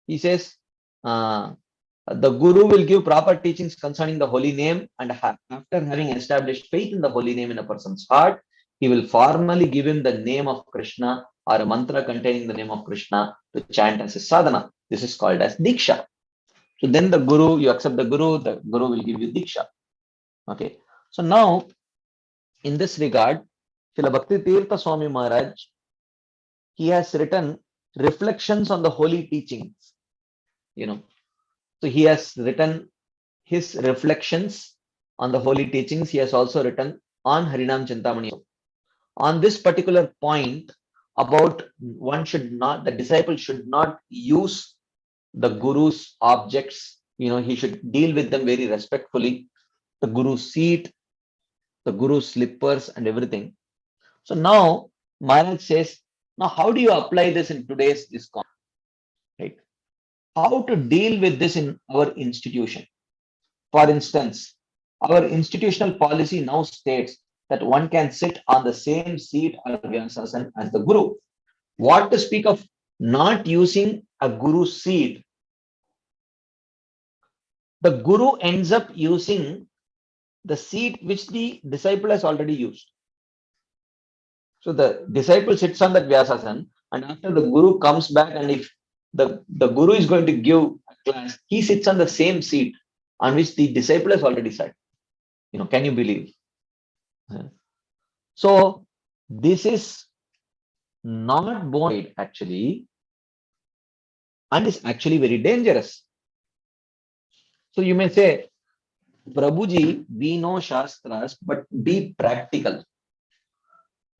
he says, the guru will give proper teachings concerning the holy name, and after having established faith in the holy name in a person's heart, he will formally give him the name of Krishna or a mantra containing the name of Krishna to chant as his sadhana. This is called as Diksha. So then the guru, you accept the guru will give you Diksha. Okay. So now, in this regard, Srila Bhakti Tirtha Swami Maharaj, he has written reflections on the holy teachings. So he has written his reflections on the holy teachings, he has also written on Harinam Chintamani. On this particular point about the disciple should not use the guru's objects, he should deal with them very respectfully, the guru's seat, the guru's slippers and everything. So now Maharaj says, now how do you apply this in today's ISKCON? Right? How to deal with this in our institution? For instance, our institutional policy now states that one can sit on the same seat or Vyasasana as the Guru. What to speak of not using a Guru's seat? The Guru ends up using the seat which the disciple has already used. So the disciple sits on that Vyasasana, and after the Guru comes back, and if the Guru is going to give a class, he sits on the same seat on which the disciple has already sat. Can you believe? So this is not born actually, and is actually very dangerous. So you may say, Prabhuji, we know Shastras, but be practical.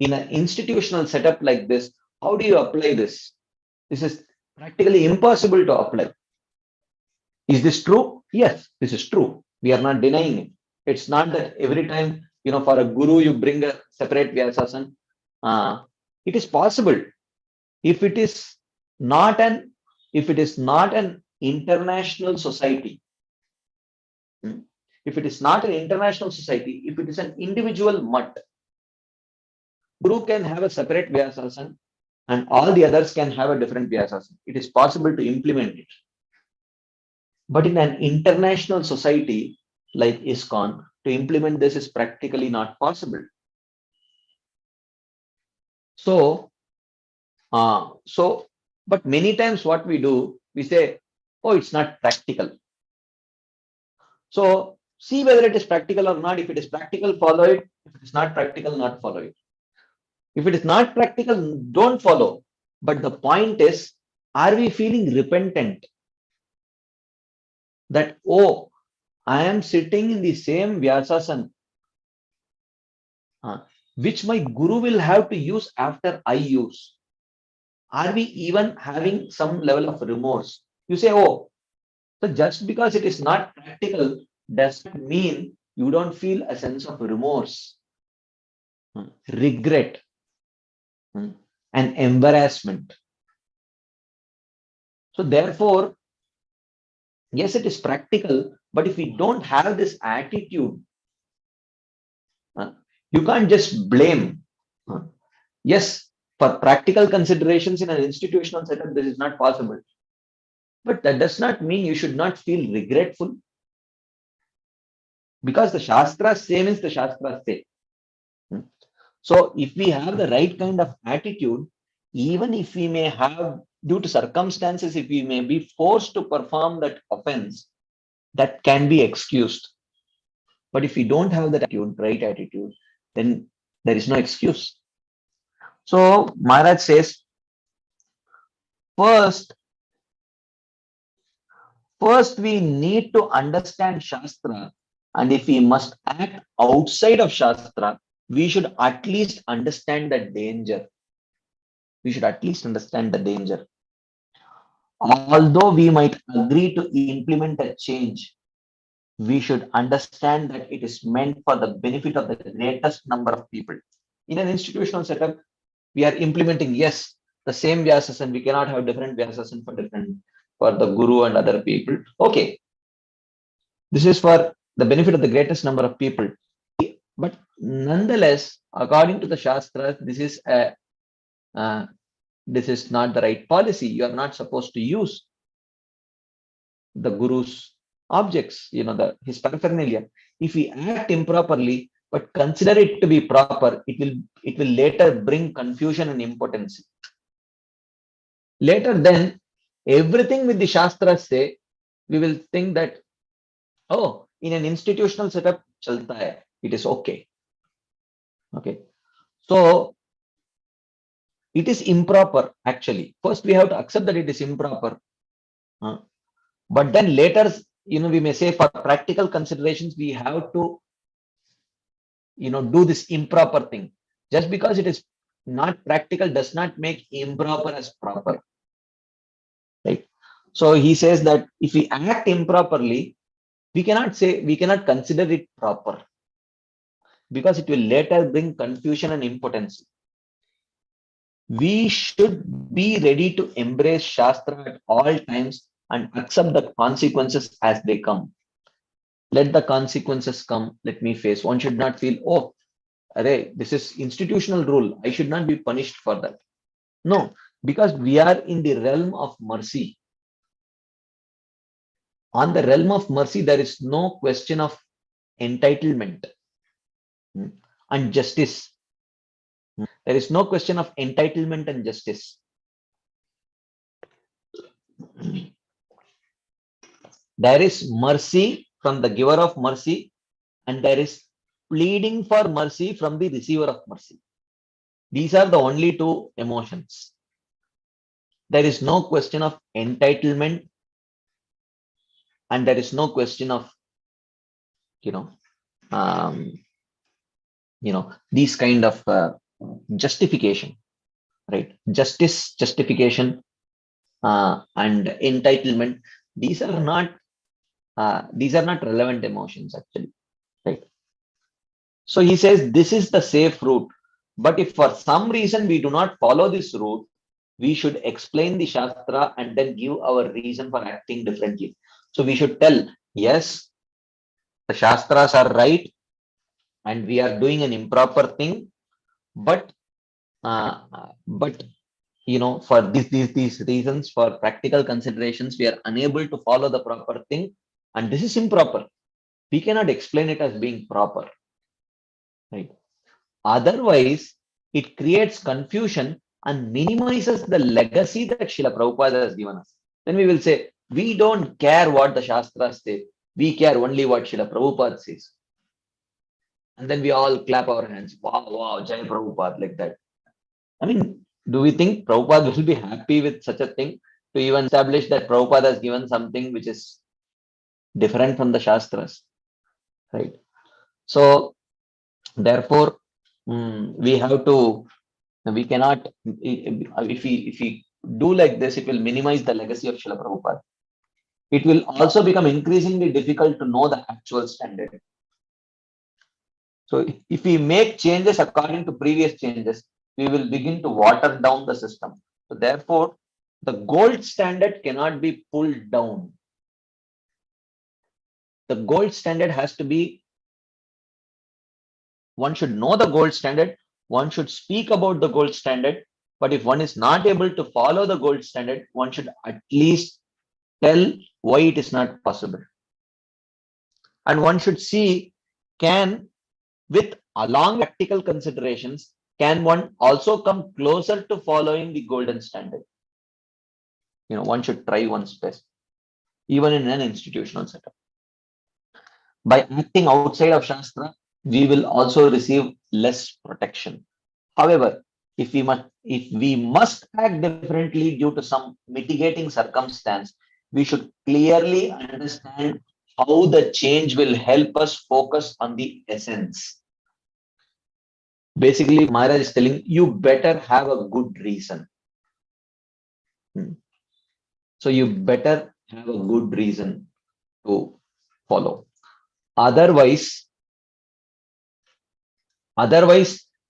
In an institutional setup like this, how do you apply this? This is practically impossible to apply. Is this true? Yes, this is true. We are not denying it. It's not that every time, for a guru, you bring a separate Vyasasana. It is possible. If it is not an international society, if it is an individual mutt, Guru can have a separate Vyasasana and all the others can have a different Vyasasana. It is possible to implement it. But in an international society like ISKCON, to implement this is practically not possible. So, but many times what we do, we say, oh, it's not practical. So see whether it is practical or not. If it is practical, follow it. If it is not practical, not follow it. If it is not practical, don't follow. But the point is, are we feeling repentant? That, oh, I am sitting in the same Vyasasana, which my Guru will have to use after I use. Are we even having some level of remorse? You say, oh, so just because it is not practical doesn't mean you don't feel a sense of remorse, regret, and embarrassment. So therefore, yes, it is practical, but if we don't have this attitude, you can't just blame. Yes, for practical considerations in an institutional setup, this is not possible. But that does not mean you should not feel regretful. Because the Shastras say means the Shastras say. So if we have the right kind of attitude, even if we may have, due to circumstances, if we may be forced to perform that offense, that can be excused. But if we don't have that attitude, right attitude, then there is no excuse. So Maharaj says, first we need to understand Shastra, and if we must act outside of Shastra, we should at least understand the danger. We should at least understand the danger. Although we might agree to implement a change, we should understand that it is meant for the benefit of the greatest number of people. In an institutional setup, we are implementing, yes, the same Vyasasana. We cannot have different Vyasasana for the Guru and other people. Okay. This is for the benefit of the greatest number of people. But nonetheless, according to the Shastras, this is not the right policy. You are not supposed to use the Guru's objects, his paraphernalia. If we act improperly, but consider it to be proper, it will later bring confusion and impotency. Later then, everything with the Shastras say, we will think that, oh, in an institutional setup, chalta hai, it is okay. Okay. So it is improper actually. First, we have to accept that it is improper. But then later, we may say for practical considerations, we have to, do this improper thing. Just because it is not practical does not make improper as proper. Right? So he says that if we act improperly, we cannot consider it proper, because it will later bring confusion and impotency. We should be ready to embrace Shastra at all times and accept the consequences as they come. Let the consequences come, let me face. One should not feel, oh, array, this is institutional rule, I should not be punished for that. No, because we are in the realm of mercy. On the realm of mercy, there is no question of entitlement and justice. There is no question of entitlement and justice. There is mercy from the giver of mercy, and there is pleading for mercy from the receiver of mercy. These are the only two emotions. There is no question of entitlement, and there is no question of, these kind of justification, right? Justice, justification, and entitlement. These are not relevant emotions, actually, right? So he says this is the safe route, but if for some reason we do not follow this route, we should explain the Shastra and then give our reason for acting differently. So we should tell, yes, the Shastras are right and we are doing an improper thing, but for these reasons, for practical considerations, we are unable to follow the proper thing, and this is improper. We cannot explain it as being proper, right? Otherwise, it creates confusion and minimizes the legacy that Srila Prabhupada has given us. Then we will say, we don't care what the Shastras say, we care only what Srila Prabhupada says. And then we all clap our hands, wow, Jai Prabhupada, like that. I mean, do we think Prabhupada will be happy with such a thing, to even establish that Prabhupada has given something which is different from the Shastras, right? So, therefore, we cannot, if we do like this, it will minimize the legacy of Srila Prabhupada. It will also become increasingly difficult to know the actual standard. So if we make changes according to previous changes, we will begin to water down the system. So therefore, the gold standard cannot be pulled down. The gold standard has to be, one should know the gold standard, one should speak about the gold standard, but if one is not able to follow the gold standard, one should at least tell why it is not possible. And one should see, with along practical considerations, can one also come closer to following the golden standard? One should try one's best, even in an institutional setup. By acting outside of Shastra, we will also receive less protection. However, if we must act differently due to some mitigating circumstance, we should clearly understand how the change will help us focus on the essence. Basically, Maharaj is telling you better have a good reason. So you better have a good reason to follow. Otherwise,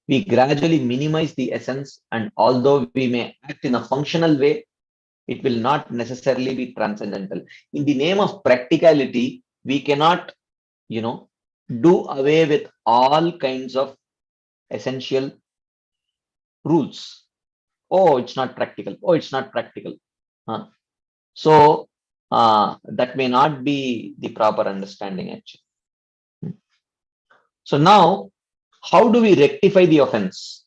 we gradually minimize the essence, and although we may act in a functional way, it will not necessarily be transcendental. In the name of practicality, we cannot, do away with all kinds of essential rules. Oh, it's not practical. Oh, it's not practical. So that may not be the proper understanding, actually. So now, how do we rectify the offense?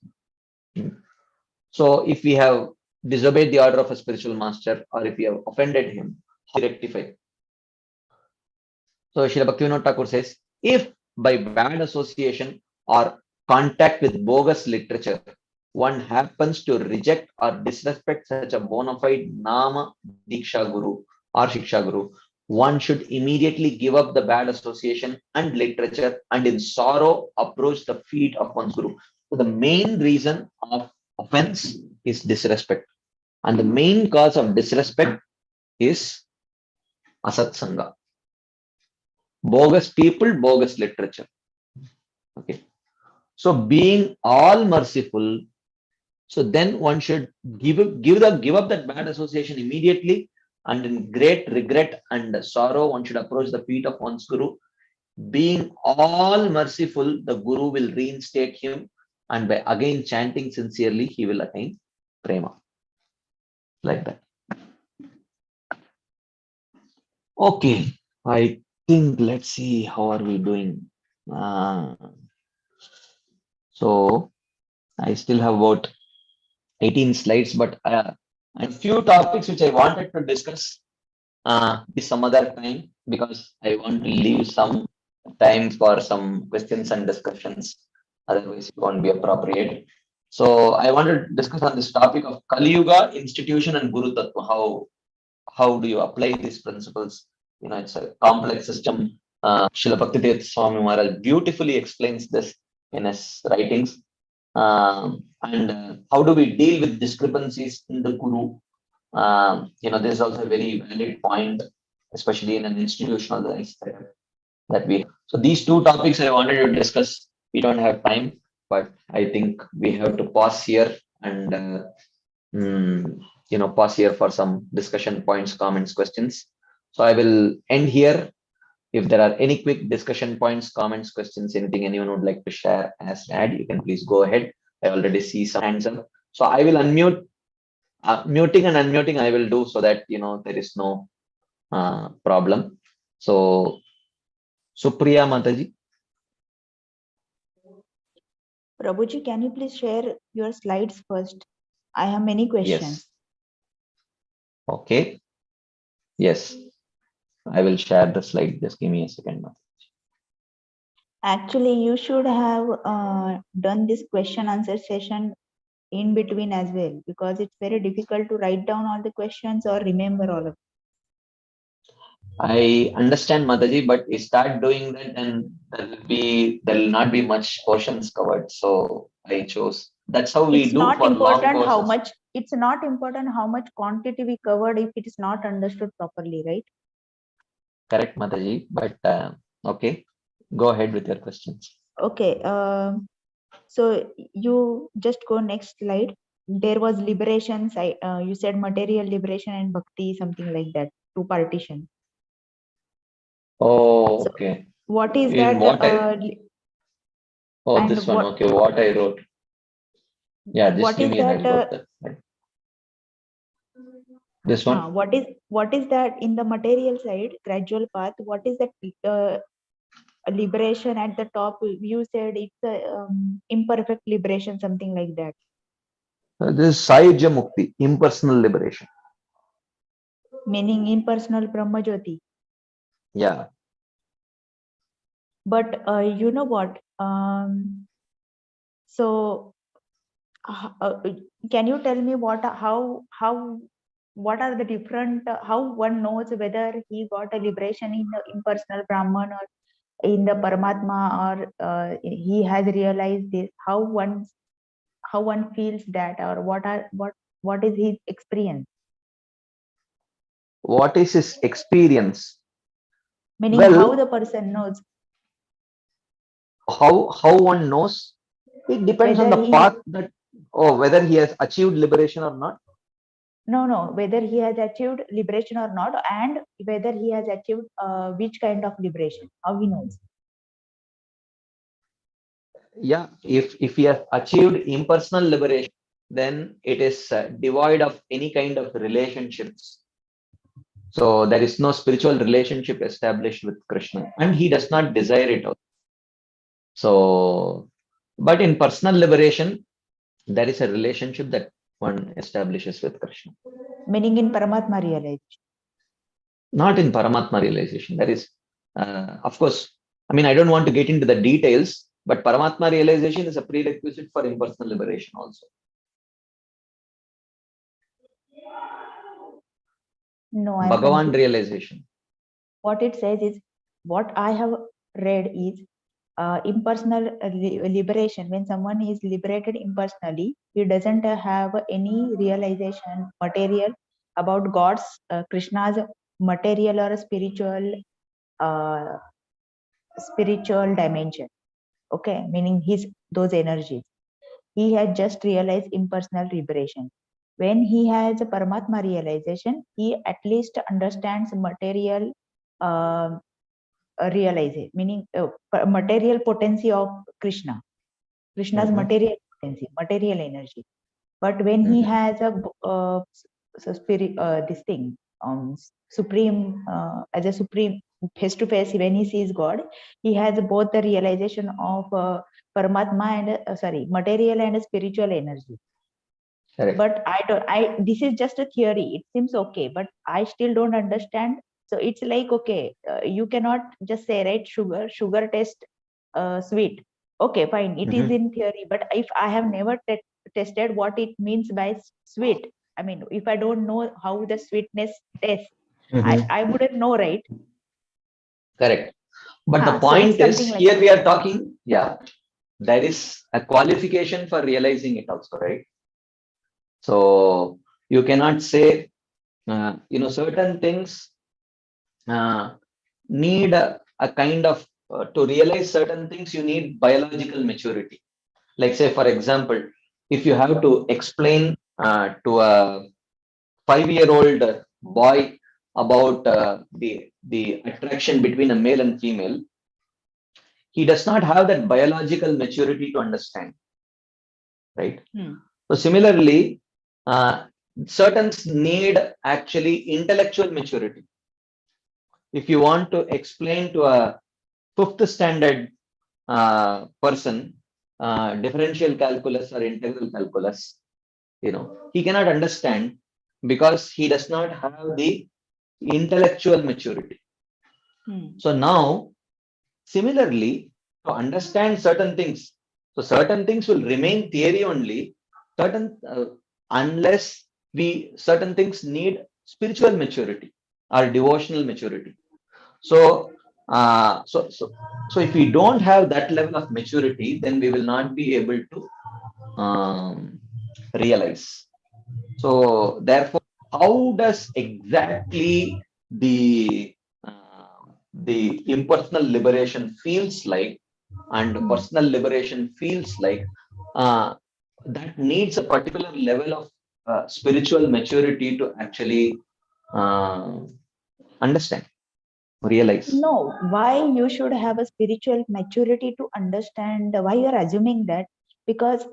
So if we have disobeyed the order of a spiritual master, or if we have offended him, how do we rectify? So Srila Bhaktivinoda Thakur says, if by bad association or contact with bogus literature, one happens to reject or disrespect such a bona fide Nama Diksha Guru or Shiksha Guru, one should immediately give up the bad association and literature and in sorrow approach the feet of one's guru. So the main reason of offense is disrespect. And the main cause of disrespect is asatsanga. Bogus people, bogus literature. Okay. So being all merciful, so then one should give up that bad association immediately, and in great regret and sorrow, one should approach the feet of one's guru. Being all merciful, the guru will reinstate him, and by again chanting sincerely, he will attain prema. Like that. Okay, I think let's see how are we doing. So I still have about 18 slides, but a few topics which I wanted to discuss some other time, because I want to leave some time for some questions and discussions. Otherwise, it won't be appropriate. So I want to discuss on this topic of Kali Yuga, institution, and Guru Tattva. How do you apply these principles? It's a complex system. Srila Bhaktivedanta Swami Maharaj beautifully explains this in his writings. And how do we deal with discrepancies in the Guru? This is also a very valid point, especially in an institutional lifestyle that we have. So these two topics I wanted to discuss. We don't have time, but I think we have to pause here and pause here for some discussion points, comments, questions. So I will end here. If there are any quick discussion points, comments, questions, anything anyone would like to share as add, you can please go ahead. I already see some hands up. So I will unmute. Muting and unmuting I will do so that there is no problem. So Supriya Mataji. Prabhuji, can you please share your slides first? I have many questions. Yes. Okay. Yes. I will share the slide. Just give me a second. Actually, you should have done this question answer session in between as well, because it's very difficult to write down all the questions or remember all of them. I understand, Mataji, but you start doing that and there will not be much portions covered. So I chose. That's how we it's do not for important long how courses. much. It's not important how much quantity we covered if it is not understood properly, right? Correct, Mataji. But okay, go ahead with your questions. Okay. So you just go next slide. There was liberation. You said material liberation and bhakti, something like that. Two partition. Oh, okay. So what is In that? What this one. Okay, what I wrote. Yeah, just give me a minute. I wrote that. This one. What is that in the material side? Gradual path. What is that? Liberation at the top. You said it's a imperfect liberation, something like that. This is Sahaja Mukti, impersonal liberation. Meaning impersonal Brahma Jyoti. Yeah. But you know what? So can you tell me what are the different, how one knows whether he got a liberation in the impersonal Brahman or in the Paramatma, or he has realized this? How one feels that, or what is his experience? What is his experience? Meaning how the person knows. How one knows? It depends Whether on the path that, whether he has achieved liberation or not. No, whether he has achieved liberation or not, and whether he has achieved which kind of liberation, how he knows. Yeah, if he has achieved impersonal liberation, then it is devoid of any kind of relationships. So there is no spiritual relationship established with Krishna, and he does not desire it. So, but in personal liberation, there is a relationship that one establishes with Krishna. Meaning in Paramatma realization. Not in Paramatma realization. There is, of course, I don't want to get into the details, but Paramatma realization is a prerequisite for impersonal liberation also. No, Bhagavan realization. what it says is, what I have read is impersonal liberation. When someone is liberated impersonally, he doesn't have any realization material about God's, Krishna's material or uh, spiritual dimension. Okay, meaning his those energies. He had just realized impersonal liberation. When he has a Paramatma realization, he at least understands material realization, meaning material potency of Krishna's material potency, material energy. But when he has a spirit, this thing, supreme, as a supreme face to face, when he sees God, he has both the realization of Paramatma and material and spiritual energy. Correct. But this is just a theory. It seems okay, but I still don't understand. So it's like, okay, you cannot just say, right, sugar taste sweet. Okay, fine, it is in theory, but if I have never tested what it means by sweet, I mean, if I don't know how the sweetness tastes, I wouldn't know, right? Correct. But the So point it's is, something like here that. we are talking, there is a qualification for realizing it also, right? So you cannot say, certain things need a kind of, to realize certain things, you need biological maturity. Like, say, for example, if you have to explain to a 5-year-old boy about the attraction between a male and female, he does not have that biological maturity to understand, right? So similarly, certain need actually intellectual maturity. If you want to explain to a 5th standard person differential calculus or integral calculus, he cannot understand because he does not have the intellectual maturity. So now, similarly, to understand certain things, so certain things will remain theory only, unless certain things need spiritual maturity or devotional maturity. So if we don't have that level of maturity, then we will not be able to realize. So therefore, how does exactly the impersonal liberation feels like and personal liberation feels like, that needs a particular level of spiritual maturity to actually understand, realize. No, why you should have a spiritual maturity to understand? Why you are assuming that? Because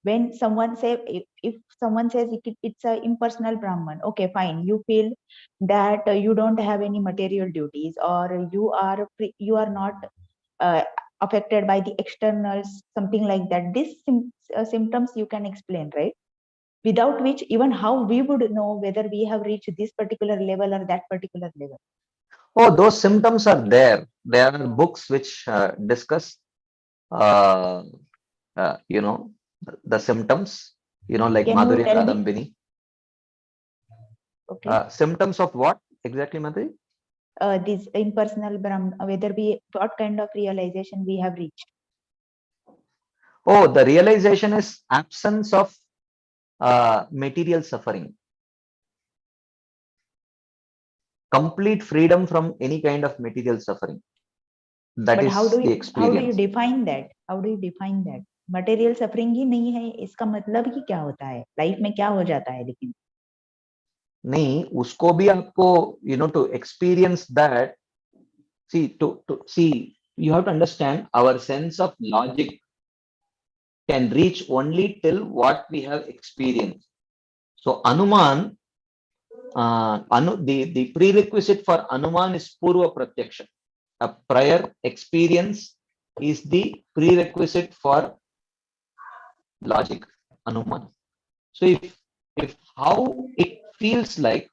when someone if someone says it's a impersonal Brahman, okay, fine, you feel that you don't have any material duties, or you are not affected by the externals, something like that. These symptoms you can explain, right? Without which, even how we would know whether we have reached this particular level or that particular level? Oh, those symptoms are there. There are books which discuss, the symptoms, like Can you Madhurya tell me? Kadambini. Okay. Symptoms of what exactly, Madhuri? This impersonal Brahman, what kind of realization we have reached? Oh, the realization is absence of material suffering. Complete freedom from any kind of material suffering. That But is the experience. how do you define that? How do you define that? Material suffering ही नहीं है, इसका मतलब ही क्या होता है? Life में क्या हो जाता है लेकिन? नहीं, उसको भी आपको, to experience that. See, you have to understand, our sense of logic can reach only till what we have experienced. So Anuman, the prerequisite for Anuman is Purva Pratyaksha. A prior experience is the prerequisite for logic, Anuman. So if how it feels like,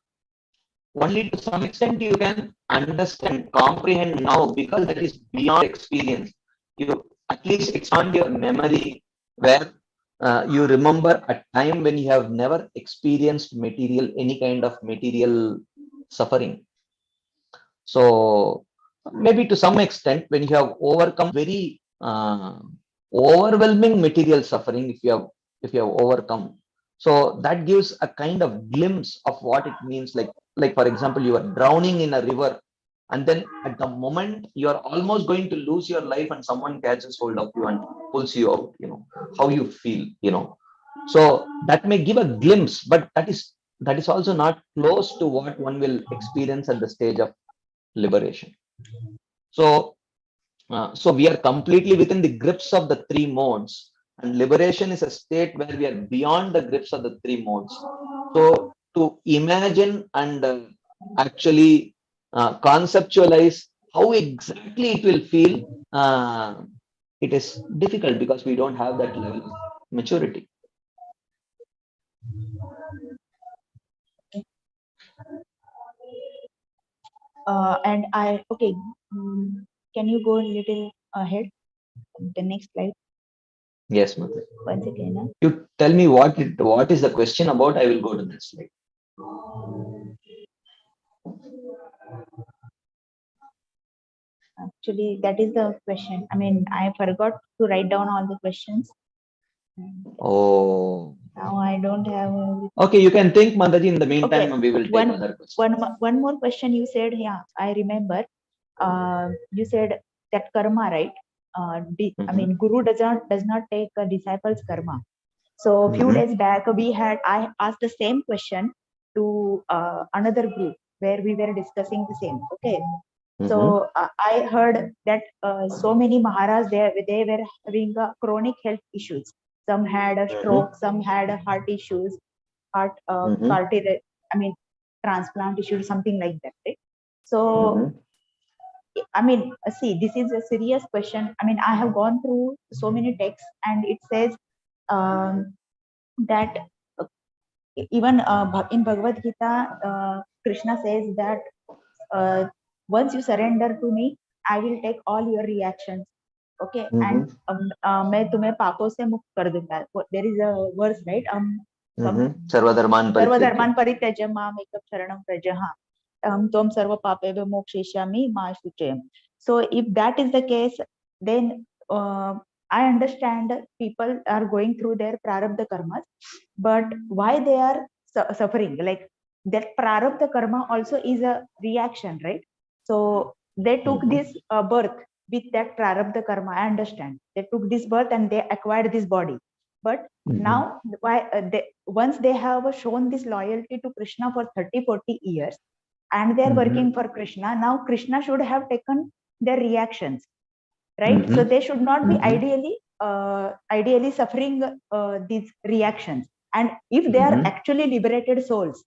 only to some extent you can understand, comprehend now, because that is beyond experience. You at least expand your memory, where you remember a time when you have never experienced any kind of material suffering. So maybe to some extent, when you have overcome very overwhelming material suffering, if you have overcome, so that gives a kind of glimpse of what it means. Like for example, you are drowning in a river, and then at the moment you are almost going to lose your life, and someone catches hold of you and pulls you out. How you feel. So that may give a glimpse, but that is also not close to what one will experience at the stage of liberation. So we are completely within the grips of the three modes, and liberation is a state where we are beyond the grips of the three modes. So to imagine and actually conceptualize how exactly it will feel, it is difficult because we don't have that level of maturity. And can you go a little ahead? The next slide. Yes, Mata. Once again. You tell me what is the question about. I will go to that slide. Actually, that is the question. I mean, I forgot to write down all the questions. Oh. Now I don't have. Okay, you can think, Mataji. In the meantime, Okay. we will take other questions. One more question you said. Yeah, I remember. You said that karma, right? I mean, Guru does not take a disciple's karma. So a few days back, I asked the same question to another group where we were discussing the same. Okay. So I heard that so many Maharaj they were having chronic health issues. Some had a stroke, some had heart issues, transplant issues, something like that. Right? So I mean, see, this is a serious question. I mean, I have gone through so many texts, and it says that even in Bhagavad Gita, Krishna says that once you surrender to me, I will take all your reactions. Okay, and मैं तुम्हें पापों से मुक्त कर दूंगा. There is a verse, right? सर्वधर्मान परित्यज्य माम एकम शरणं व्रज. त्वं सर्व पापेभ्यो मोक्षयिष्यामि मा शुचयम्. So if that is the case, then I understand people are going through their prarabdha karmas, but why they are suffering? Like that prarabdha karma also is a reaction, right? So they took this birth with that prarabdha karma. I understand they took this birth and they acquired this body, but now once they have shown this loyalty to Krishna for 30-40 years and they are working for Krishna, now Krishna should have taken their reactions, right? So they should not be ideally suffering these reactions. And if they are actually liberated souls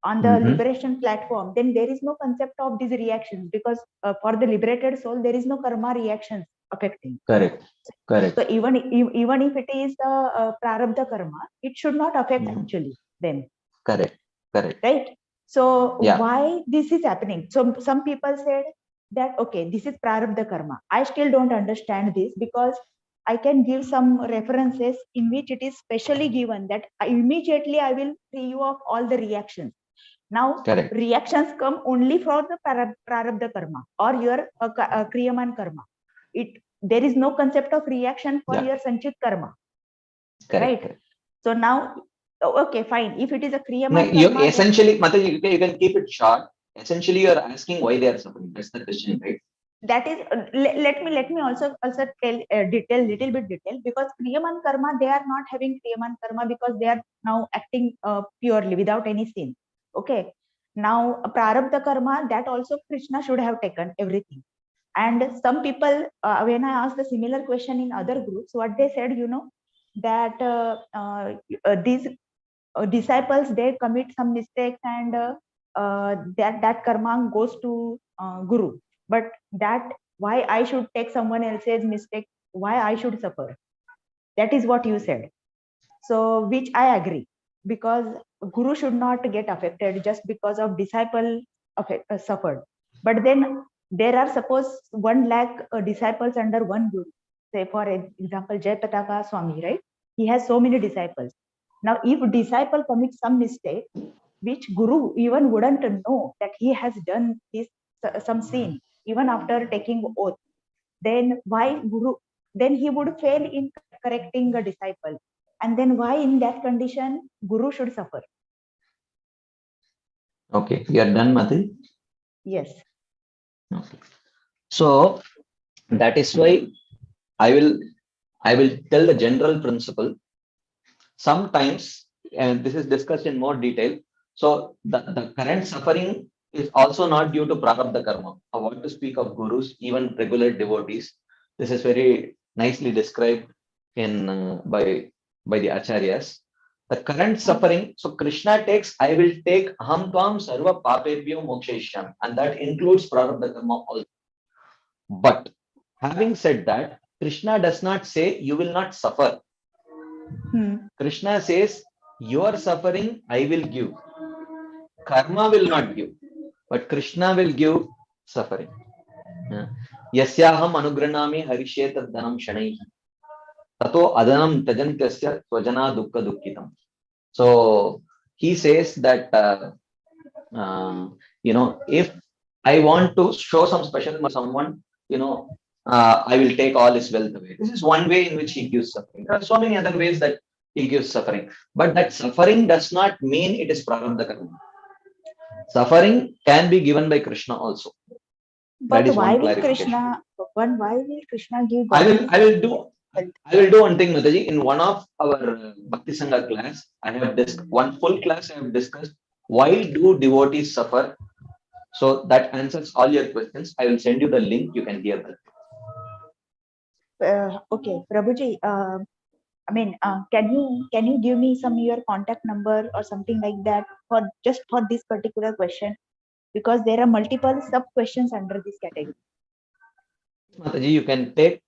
on the liberation platform, then there is no concept of these reactions, because for the liberated soul there is no karma reactions affecting. Correct. So even if it is the prarabdha karma, it should not affect actually them. Correct. Right. So why this is happening? So some people said that okay, this is prarabdha karma. I still don't understand this, because I can give some references in which it is specially given that immediately I will free you of all the reactions. Now reactions come only for the prarabdha karma or your kriyaman karma. There is no concept of reaction for your sanchit karma. Right. So now, okay, fine. If it is a kriyaman karma, essentially, Mataji, you can keep it short. Essentially, you are asking why they are suffering. That's the question, right? That is, let me also tell little bit detail, because kriyaman karma, they are not having kriyaman karma because they are now acting purely without any sin. Okay. Now prarabdha karma, that also Krishna should have taken everything. And some people, when I asked the similar question in other groups, what they said, that these disciples, they commit some mistakes, and that karma goes to Guru. But that why I should take someone else's mistake, why I should suffer? That is what you said. So which I agree, because Guru should not get affected just because of disciple suffered. But then there are, suppose 1 lakh disciples under one Guru. Say for example, Jayapataka Swami, right? He has so many disciples. Now, if a disciple commits some mistake, which Guru even wouldn't know that he has done this some sin, even after taking oath, then why Guru, then he would fail in correcting a disciple. And then why in that condition, Guru should suffer? Okay, you are done, Mati? Yes. Okay. So that is why I will tell the general principle. Sometimes, and this is discussed in more detail, so the current suffering is also not due to prarabdha karma. I want to speak of gurus, even regular devotees. This is very nicely described in by the acharyas. The current suffering, so Krishna takes, I will take aham tvam sarva papebhyo mokshayishyami, and that includes prarabdha karma also. But having said that, Krishna does not say you will not suffer. Krishna says, your suffering I will give. Karma will not give, but Krishna will give suffering. Yasyaham anugranami harishet dhanam shanaihi. Tato adanam tajantasya svajana dukkha dukkitam. So he says that, if I want to show some special to someone, I will take all his wealth away. This is one way in which he gives suffering. There are so many other ways that he gives suffering. But that suffering does not mean it is prarabdha karma. Suffering can be given by Krishna also. But That is why one will clarification. why will Krishna give? I will do one thing, Mataji. In one of our Bhakti Sangha class, I have one full class I have discussed why do devotees suffer. So that answers all your questions. I will send you the link. You can hear that. Okay, Prabhuji. Can you give me some your contact number or something like that for this particular question, because there are multiple sub questions under this category. Mataji, you can take.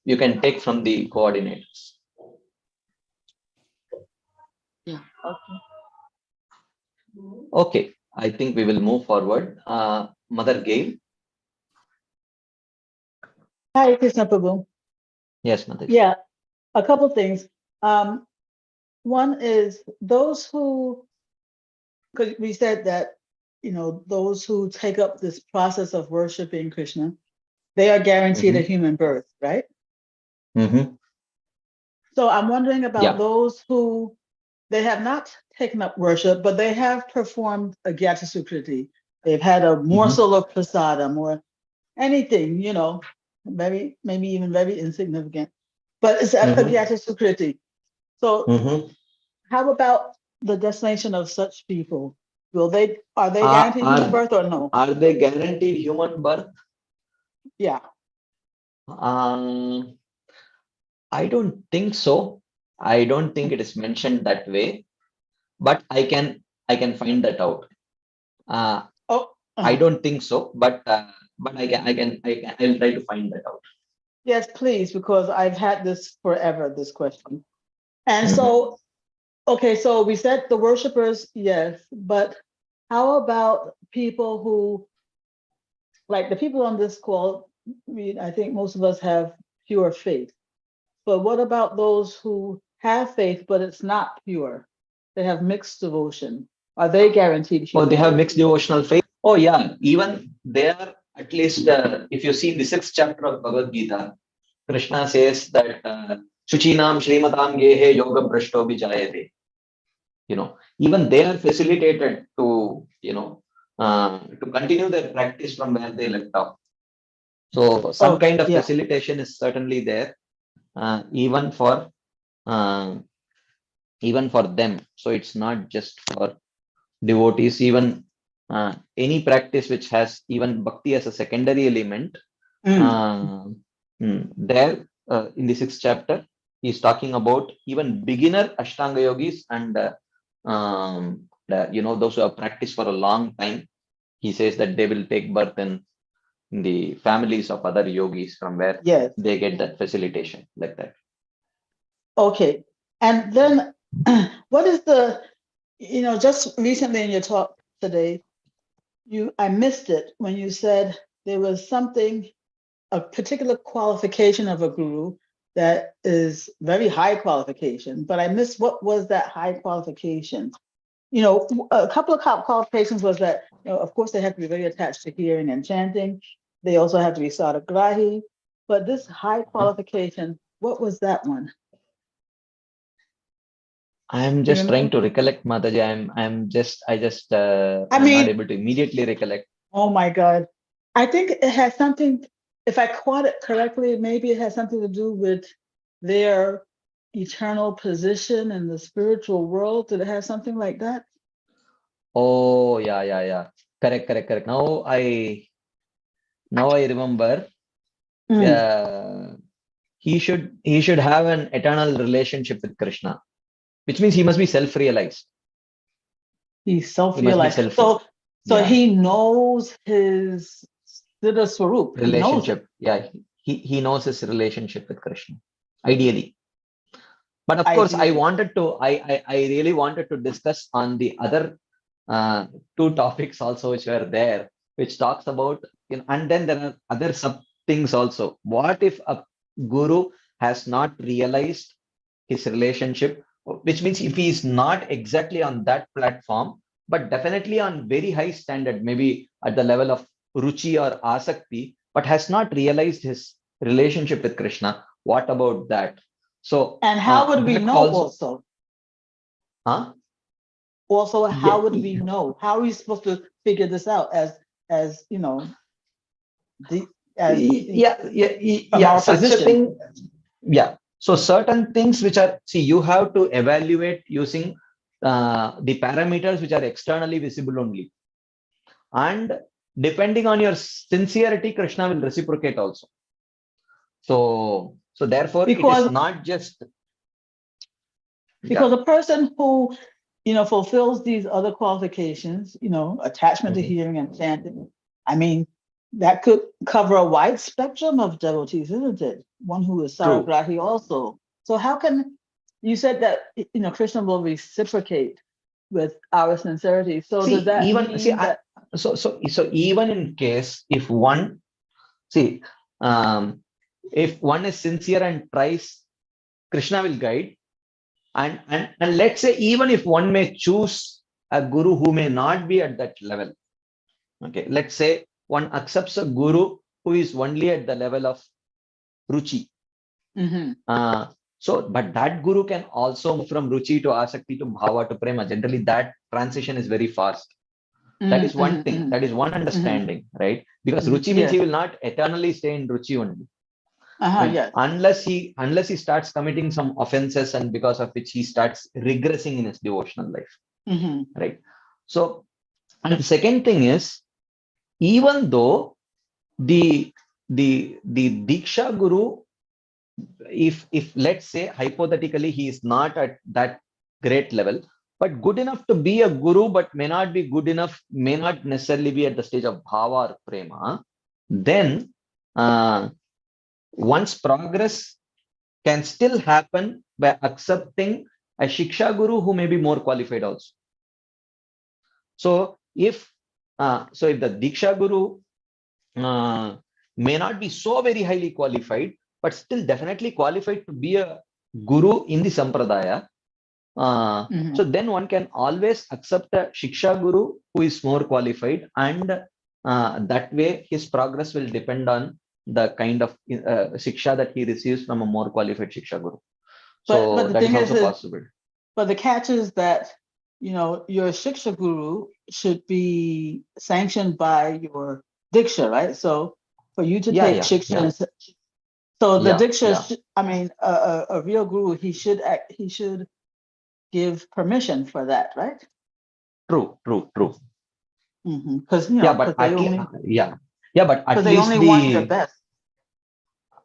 You can take from the coordinators. Yeah. Okay. Okay. I think we will move forward. Mother Gail. Hi, Krishna Prabhu. Yes, Mataji. Yeah, a couple things. One is those who, because we said that, those who take up this process of worshiping Krishna, they are guaranteed a human birth, right? Mm-hmm. So I'm wondering about Yeah. those who, they have not taken up worship, but they have performed a Gyata Sukriti. They've had a morsel of prasadam or anything, maybe even very insignificant, but it's a Gyata Sukriti. So how about the destination of such people? Are they guaranteed human birth or no? Are they guaranteed human birth? Yeah. I don't think so. I don't think it is mentioned that way, but I can find that out. I don't think so, but I'll try to find that out. Yes, please, because I've had this forever, this question. And so, okay, so we said the worshipers, yes, but how about people who, like the people on this call, I think most of us have pure faith. But what about those who have faith, but it's not pure? They have mixed devotion. Are they guaranteed? Oh, they have mixed devotional faith. Oh, yeah. Even there, at least if you see the 6th chapter of Bhagavad Gita, Krishna says that Shuchinam Shrimatam Gehe Yoga Prashto Vijayate. Even they are facilitated to, to continue their practice from where they left off. So some kind of facilitation is certainly there, even for them. So it's not just for devotees, even any practice which has even bhakti as a secondary element. There in the 6th chapter, he's talking about even beginner Ashtanga yogis and those who have practiced for a long time. He says that they will take birth in the families of other yogis from where they get that facilitation like that. Okay. And then what is the, just recently in your talk today, I missed it when you said there was something, a particular qualification of a guru that is very high qualification, but I missed what was that high qualification. a couple of qualifications was that, of course, they have to be very attached to hearing and chanting. They also have to be sadagrahi. But this high qualification, what was that one? I'm just trying to recollect, Mataji. I'm not able to immediately recollect. Oh my God. I think it has something, if I caught it correctly, maybe it has something to do with their eternal position in the spiritual world. Did it have something like that? Oh, yeah. Correct. Now I remember. He should have an eternal relationship with Krishna, which means he must be self-realized. He's self-realized. So he knows his Siddha Swarup. Relationship. He knows his relationship with Krishna, ideally. But of course, I really wanted to discuss on the other two topics also which were there, which talks about, and then there are other sub things also. What if a guru has not realized his relationship, which means if he is not exactly on that platform, but definitely on very high standard, maybe at the level of ruchi or asakti, but has not realized his relationship with Krishna, what about that? So, and how would we know also? Huh? Also, how would we know? How are we supposed to figure this out as such a thing. Yeah. So certain things which are, you have to evaluate using the parameters which are externally visible only. And depending on your sincerity, Krishna will reciprocate also. So therefore, it is not just. Because a person who, fulfills these other qualifications, attachment to hearing and chanting, I mean, that could cover a wide spectrum of devotees, isn't it? One who is saragrahi also. So how can, you said that, Krishna will reciprocate with our sincerity. So does that mean that? So even in case, if one, if one is sincere and tries, Krishna will guide. And let's say, even if one may choose a guru who may not be at that level. Okay, let's say one accepts a guru who is only at the level of ruchi. But that guru can also move from ruchi to asakti to bhava to prema. Generally, that transition is very fast. That is one thing. That is one understanding, right? Because ruchi means he will not eternally stay in ruchi only. Unless he starts committing some offenses, and because of which he starts regressing in his devotional life, right? So, and the second thing is, even though the Diksha Guru, if let's say hypothetically he is not at that great level, but good enough to be a guru, but may not be good enough, may not necessarily be at the stage of bhava or prema, then one's progress can still happen by accepting a Shiksha Guru who may be more qualified also. So if the Diksha Guru may not be so very highly qualified, but still definitely qualified to be a Guru in the Sampradaya, so then one can always accept a Shiksha Guru who is more qualified, and that way his progress will depend on the kind of Shiksha that he receives from a more qualified Shiksha Guru. So but the that thing is also possible. But the catch is that, your Shiksha Guru should be sanctioned by your Diksha, right? So for you to take Shiksha, so the Diksha, a real Guru, he should give permission for that, right? True. Because but at they least only want the best.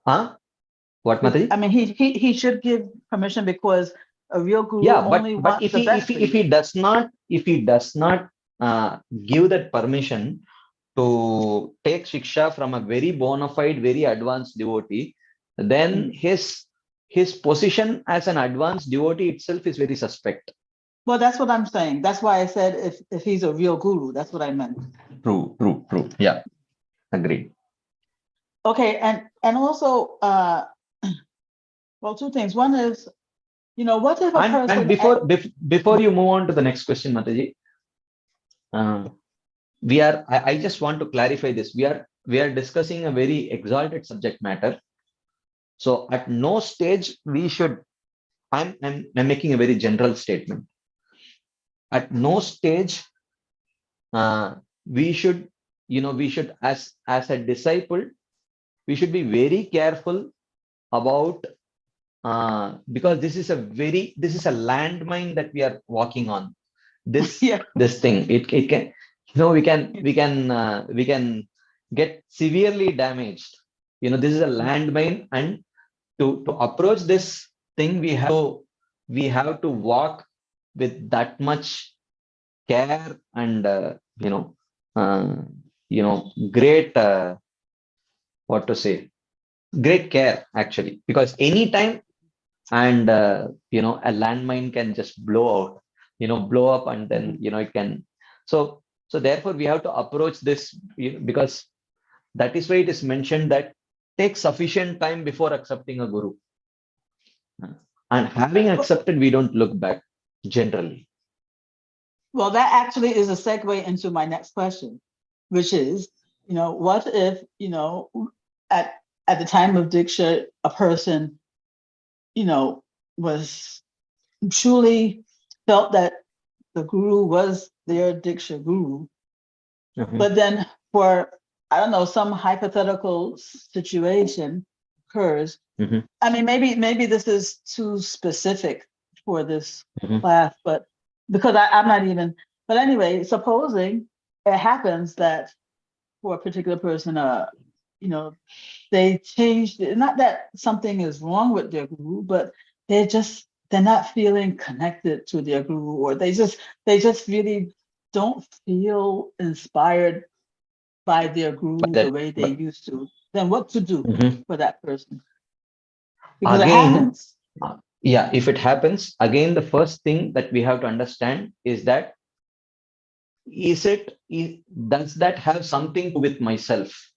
What, Mataji? I mean, he should give permission because a real guru only wants the best. If he does not give that permission to take shiksha from a very bona fide, very advanced devotee, then his position as an advanced devotee itself is very suspect. Well, that's what I'm saying. That's why I said if he's a real guru, that's what I meant. True. Yeah, agreed. Okay, and also, well, two things. One is, what if a person... And before you move on to the next question, Mataji, I just want to clarify this. We are discussing a very exalted subject matter. So at no stage we should, I'm making a very general statement. At no stage we should, as a disciple, we should be very careful about, because this is a landmine that we are walking on. This thing, it can, we can get severely damaged. This is a landmine, and to approach this thing, we have to walk with that much care and great, what to say, great care actually, because anytime, and a landmine can just blow out, blow up, and then it can. So therefore we have to approach this, because that is why it is mentioned that take sufficient time before accepting a guru, and having accepted, we don't look back generally. Well, that actually is a segue into my next question, which is, what if, at the time of Diksha, a person, was truly felt that the guru was their Diksha guru, but then for, I don't know, some hypothetical situation occurs. I mean, maybe this is too specific for this class, but because I'm not even, but anyway, supposing it happens that for a particular person, they changed it. Not that something is wrong with their guru, but they're not feeling connected to their guru, or they just really don't feel inspired by their guru the way they used to. Then what to do for that person? Because it happens. Yeah, if it happens, again, the first thing that we have to understand is that, does that have something to do with myself?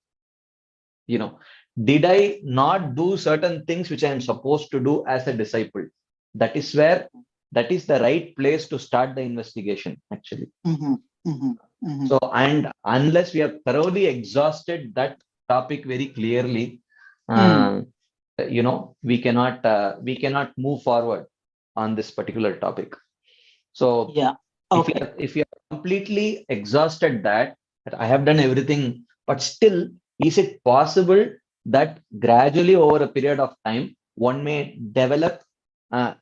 Did I not do certain things which I am supposed to do as a disciple? That is the right place to start the investigation, actually. So, and unless we have thoroughly exhausted that topic very clearly, we cannot move forward on this particular topic. So if you are completely exhausted that I have done everything, but still, is it possible that gradually over a period of time, one may develop a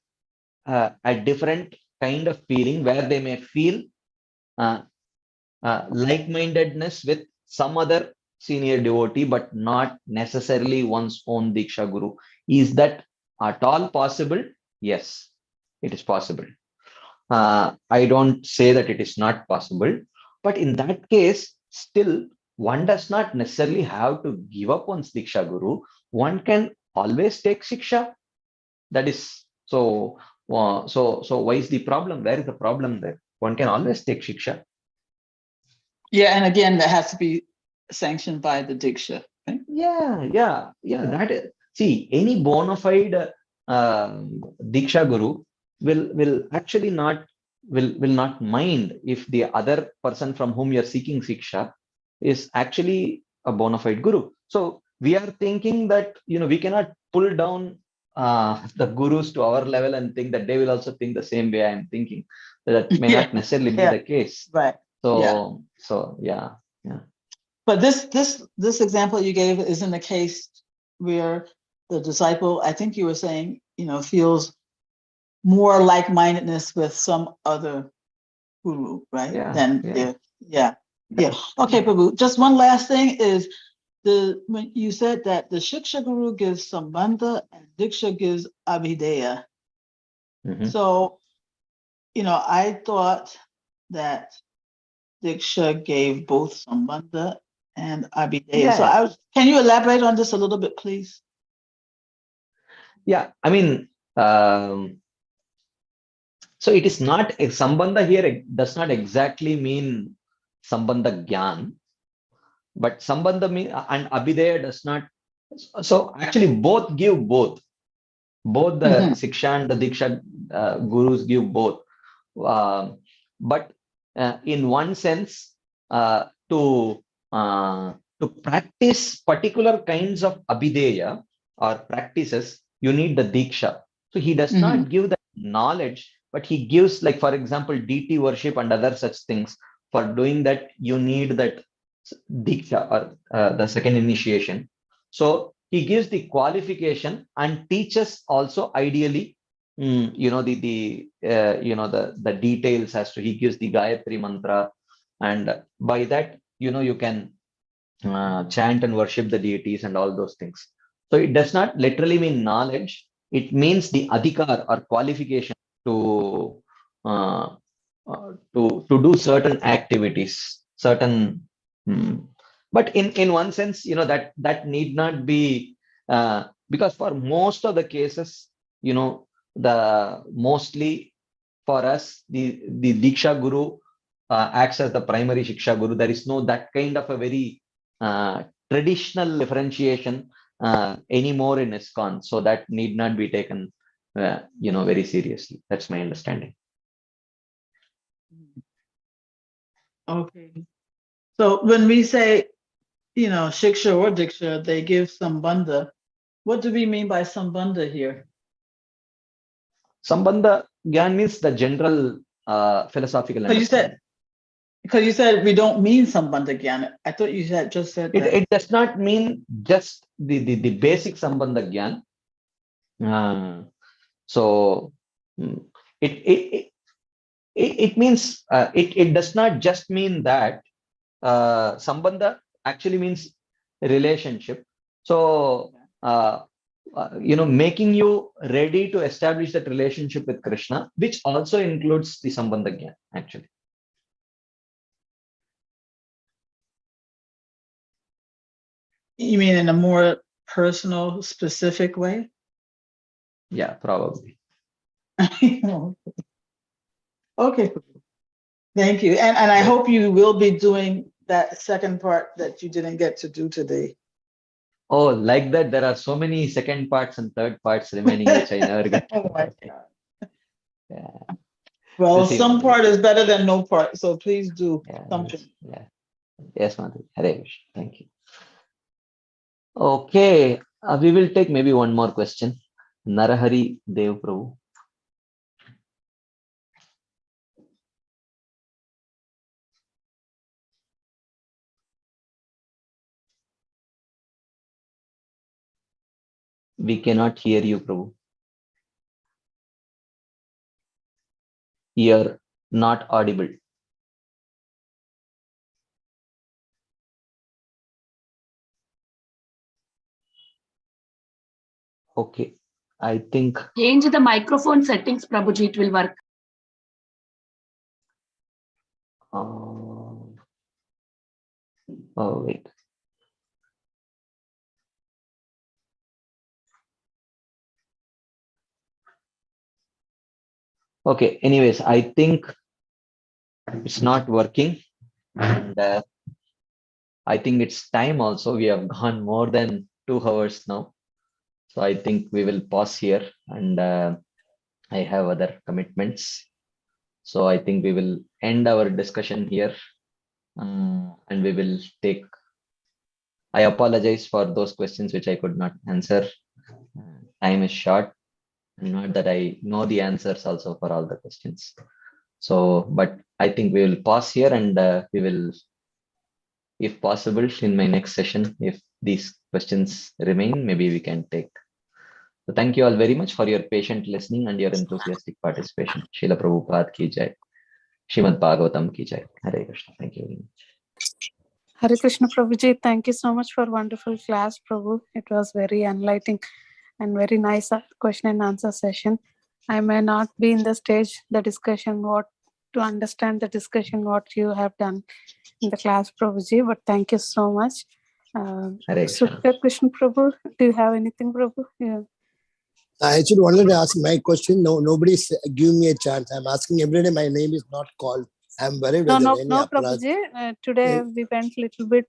different kind of feeling where they may feel like-mindedness with some other senior devotee, but not necessarily one's own Diksha Guru? Is that at all possible? Yes, it is possible. I don't say that it is not possible, but in that case, still, one does not necessarily have to give up one's Diksha Guru. One can always take Shiksha. That is, so why is the problem? Where is the problem there? One can always take Shiksha. Yeah, and again, that has to be sanctioned by the Diksha. Right? Yeah. That is, see, any bona fide Diksha Guru will actually not mind if the other person from whom you're seeking Shiksha is actually a bona fide Guru. So we are thinking that we cannot pull down the gurus to our level and think that they will also think the same way I am thinking. That may not necessarily be the case. Right. So yeah. But this example you gave is in the case where the disciple, I think you were saying, feels more like-mindedness with some other guru, right? Yeah. Okay, Prabhu. Just one last thing is when you said that the Shiksha Guru gives Sambandha and Diksha gives Abhideya. So, I thought that Diksha gave both Sambandha and Abhideya. So can you elaborate on this a little bit, please? Yeah, I mean, so it is not, Sambandha here does not exactly mean Sambandha Gyan, but Sambandha mean, and Abhideya does not. So actually both give both. Both the Siksha and the Diksha gurus give both. But in one sense, to practice particular kinds of abhideya or practices, you need the Diksha. So he does not give the knowledge, but he gives, like, for example, deity worship and other such things. For doing that, you need that Diksha or the second initiation. So he gives the qualification and teaches also ideally, the details as to, he gives the Gayatri mantra, and by that, you can chant and worship the deities and all those things. So it does not literally mean knowledge. It means the adhikar or qualification to do certain activities, certain. But in one sense, that need not be, because for most of the cases, the mostly for us, the Diksha Guru acts as the primary Shiksha Guru. There is no that kind of a very traditional differentiation anymore in ISKCON. So that need not be taken, very seriously. That's my understanding. Okay. So when we say, Shiksha or Diksha, they give Sambandha. What do we mean by Sambandha here? Sambandha Gyan means the general philosophical understanding. Because you said we don't mean Sambandha Gyan. I thought you just said that. It does not mean just the basic Sambandha Gyan. So it means, it does not just mean that. Sambandha actually means relationship. So making you ready to establish that relationship with Krishna, which also includes the Sambandha Gyan, actually. You mean in a more personal, specific way? Yeah, probably. Okay. Thank you. And I hope you will be doing that second part that you didn't get to do today. Oh, like that, there are so many second parts and third parts remaining, which I never got. Oh my God. Yeah. Well, some part is better than no part, so please do something. Yeah. Yes, Madhu. Hare Krishna. Thank you. Okay, we will take maybe one more question. Narahari Dev Prabhu. We cannot hear you, Prabhu. You're not audible. Okay, I think. Change the microphone settings, Prabhuji, it will work. Oh, wait. Okay, anyways, I think it's not working. And I think it's time also. We have gone more than 2 hours now. So I think we will pause here, and I have other commitments. So I think we will end our discussion here, and we will take. I apologize for those questions which I could not answer. Time is short, and not that I know the answers also for all the questions. So, but I think we will pause here, and we will, if possible, in my next session, if these questions remain, maybe we can take. So thank you all very much for your patient listening and your enthusiastic participation. Srila Prabhupada ki jai. Srimad Bhagavatam ki jai. Hare Krishna. Thank you very much. Hare Krishna Prabhuji, thank you so much for wonderful class, Prabhu. It was very enlightening and very nice question and answer session. I may not be in the stage, the discussion, to understand the discussion, what you have done in the class, Prabhuji, but thank you so much. Hare Krishna Prabhu, do you have anything, Prabhu? Yeah. I actually wanted to ask my question. No, nobody's giving me a chance. I'm asking every day. My name is not called. I'm worried. No, Prabhuji. Today we went a little bit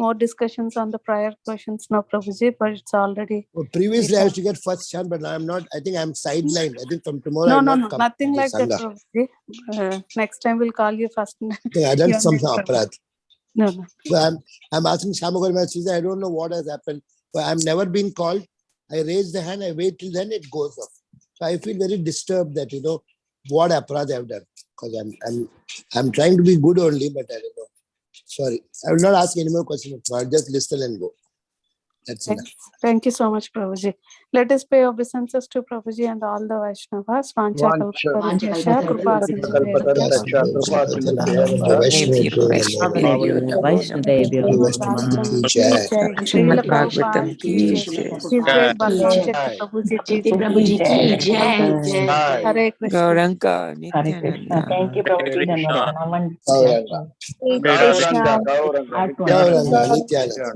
more discussions on the prior questions now, Prabhuji, but it's already. Well, previously, I used to get first chance, but now I'm not. I think I'm sidelined. I think from tomorrow, I'll not come. Nothing to like that, Sangha. Prabhuji. Next time we'll call you first. Yeah, that's some aparadh. No. So I'm asking Shyamagor, she said, I don't know what has happened. But I've never been called. I raise the hand, I wait till then it goes off. So I feel very disturbed that, what aparadh I've done. Because I'm trying to be good only, but I don't know. Sorry. I will not ask any more questions. I'll just listen and go. That's enough. Thank you so much, Prabhuji. Let us pay obeisances to Prabhuji and all the Vaishnavas. Srimad Bhagavatam ki jai. His great Balaram Shakti Prabhuji ki jai. Hare Krishna. Gauranga Hare Krishna. Nityananda. Thank you, Prabhuji. Gauranga, Nityananda.